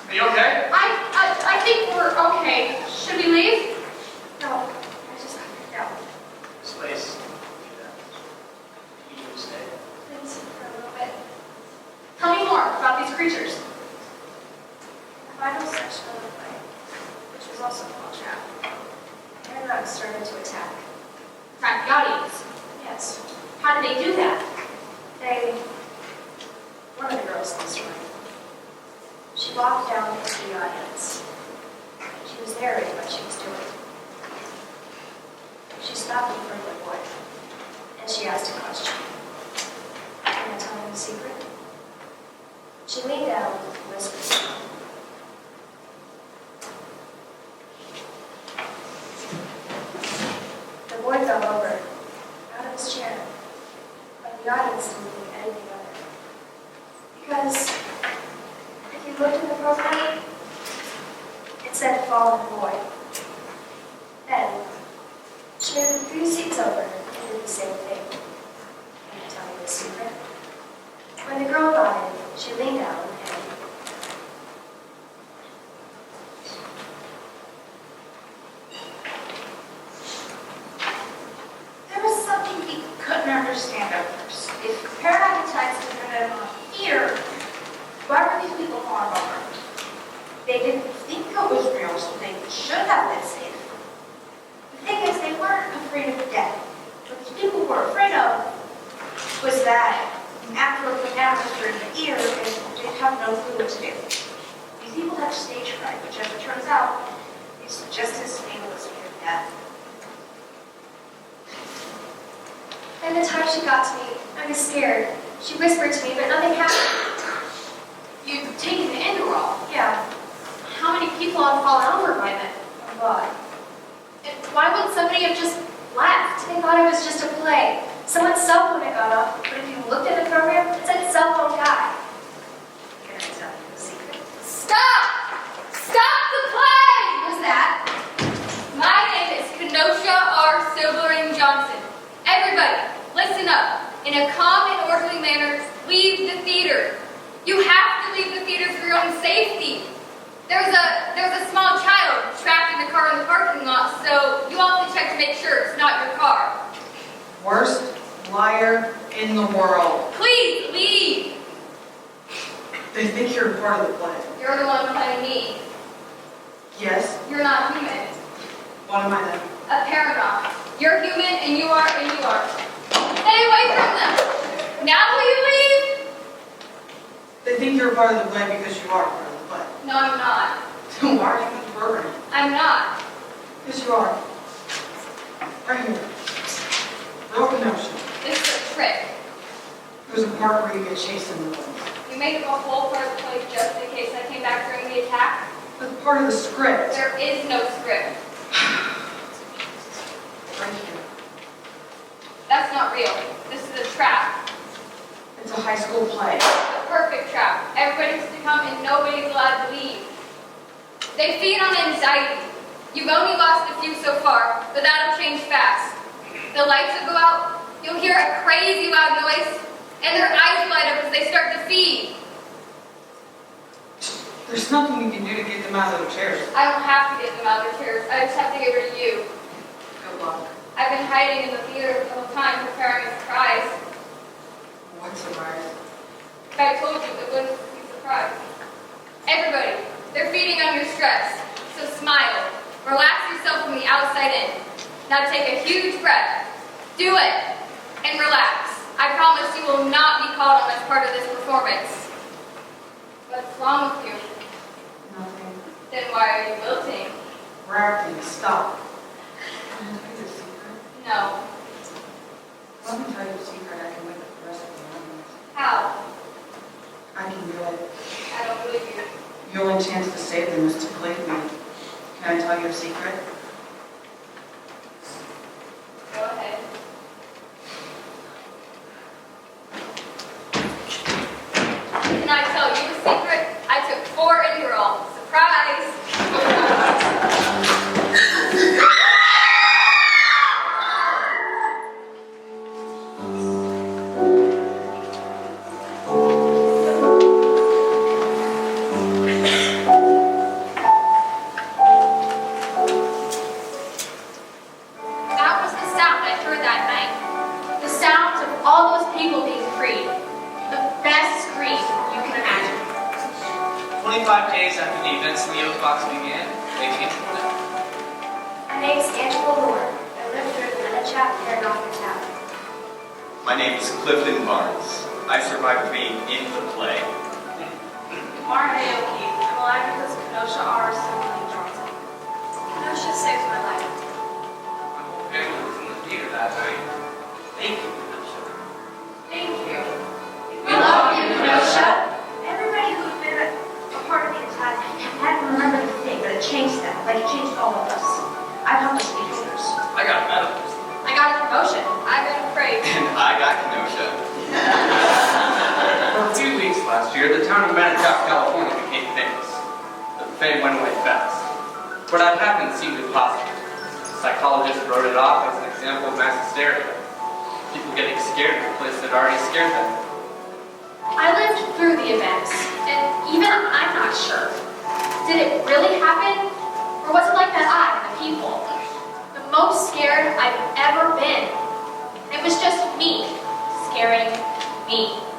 Are you okay? I think we're okay. Should we leave? No, I just got freaked out. This place. You need to stay. Please, for a little bit. Tell me more about these creatures. The final section of the play, which was also called Trap, Herald started to attack. Attack the audience. Yes, How did they do that? one of the girls in the story, she walked down into the audience. She was narrating what she was doing. She stopped in front of the boy, and she asked a question. Can I tell him the secret? She leaned down and whispered. The boy fell over, out of his chair. looked at the program, it said fallen boy. Then, she moved a few seats over and did the same thing. Can I tell you a secret? When the girl got in, she leaned down and there was something he couldn't understand at first. If paramedics depended on fear, why were these people falling over? They didn't think it was real, so they should have been safe. The thing is, they weren't afraid of death. What the people were afraid of was that after a bandanas were in the ear, they'd have no clue what to do. These people have stage fright, which, as it turns out, is just as fatal as fear of death. And the time she got to me, I was scared. She whispered to me, but nothing happened. You'd taken the Enderall. Yeah. How many people had fallen over by then? A lot. And why wouldn't somebody have just left? They thought it was just a play. Someone's cell phone had gone off, but if you looked at the program, it said cell phone guy. Can I tell you a secret? Stop! Stop the play! Who's that? My name is Kenosha R. Silberling Johnson. Everybody, listen up. In a calm and orderly manner, leave the theater. You have to leave the theater for your own safety. There was a small child trapped in the car in the parking lot, so you all have to check to make sure it's not your car. Worst liar in the world. Please leave. They think you're part of the play. You're the one playing me. Yes? You're not human. What am I then? A paradox. You're human and you are. Stay away from them. Now will you leave? They think you're part of the play because you are part of the play. No, I'm not. Then why are you in the program? I'm not. Yes, you are. Right here. Real Kenosha. This is a trick. There's a part where you get chased in the woods. You made up a whole part of the play just in case I came back during the attack. That's part of the script. There is no script. Right here. That's not real. This is a trap. It's a high school play. A perfect trap. Everybody's to come and nobody's allowed to leave. They feed on anxiety. You've only lost a few so far, but that'll change fast. The lights will go out, you'll hear a crazy loud noise, and their eyes light up as they start to feed. There's nothing you can do to get them out of their chairs. I don't have to get them out of their chairs. I just have to get rid of you. Good luck. I've been hiding in the theater the whole time, preparing a surprise. What surprise? If I told you, it wouldn't be a surprise. Everybody, they're feeding on your stress. So smile. Relax yourself from the outside in. Now take a huge breath. Do it. And relax. I promise you will not be called on as part of this performance. What's wrong with you? Nothing. Then why are you wilting? We're acting. Stop. Can I tell you a secret? No. Let me tell you a secret. I can wake up the rest of the audience. How? I can do it. I don't believe you. Your only chance to save them is to play with me. Can I tell you a secret? Go ahead. Can I tell you a secret? I took 4 in your all. Surprise! That was the sound I heard that night. The sounds of all those people being freed. The best scream you can imagine. 25 days after the events in the Oath Box began, they came to them. My name's Angela. I live through the Menachap here in Town. My name is Clifton Barnes. I survived being in the play. Mara Aoki. I'm alive because Kenosha R. Silberling Johnson. Kenosha saved my life. My whole family was in the theater that night. Thank you, Kenosha. Thank you. We love you, Kenosha. Everybody who's been a part of the attack hadn't remembered the thing, but it changed them, like it changed all of us. I helped us be healers. I got a medal. I got a promotion. I've been afraid. And I got Kenosha. For a few weeks last year, the town of Menachap, California became famous. The fame went away fast. What had happened seemed impossible. Psychologists wrote it off as an example of mass hysteria. People getting scared of a place that already scared them. I lived through the events, and even I'm not sure. Did it really happen? Or was it like that the people? The most scared I've ever been. It was just me scaring me.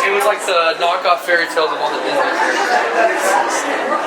It was like the knockoff fairy tales of all the Disney characters.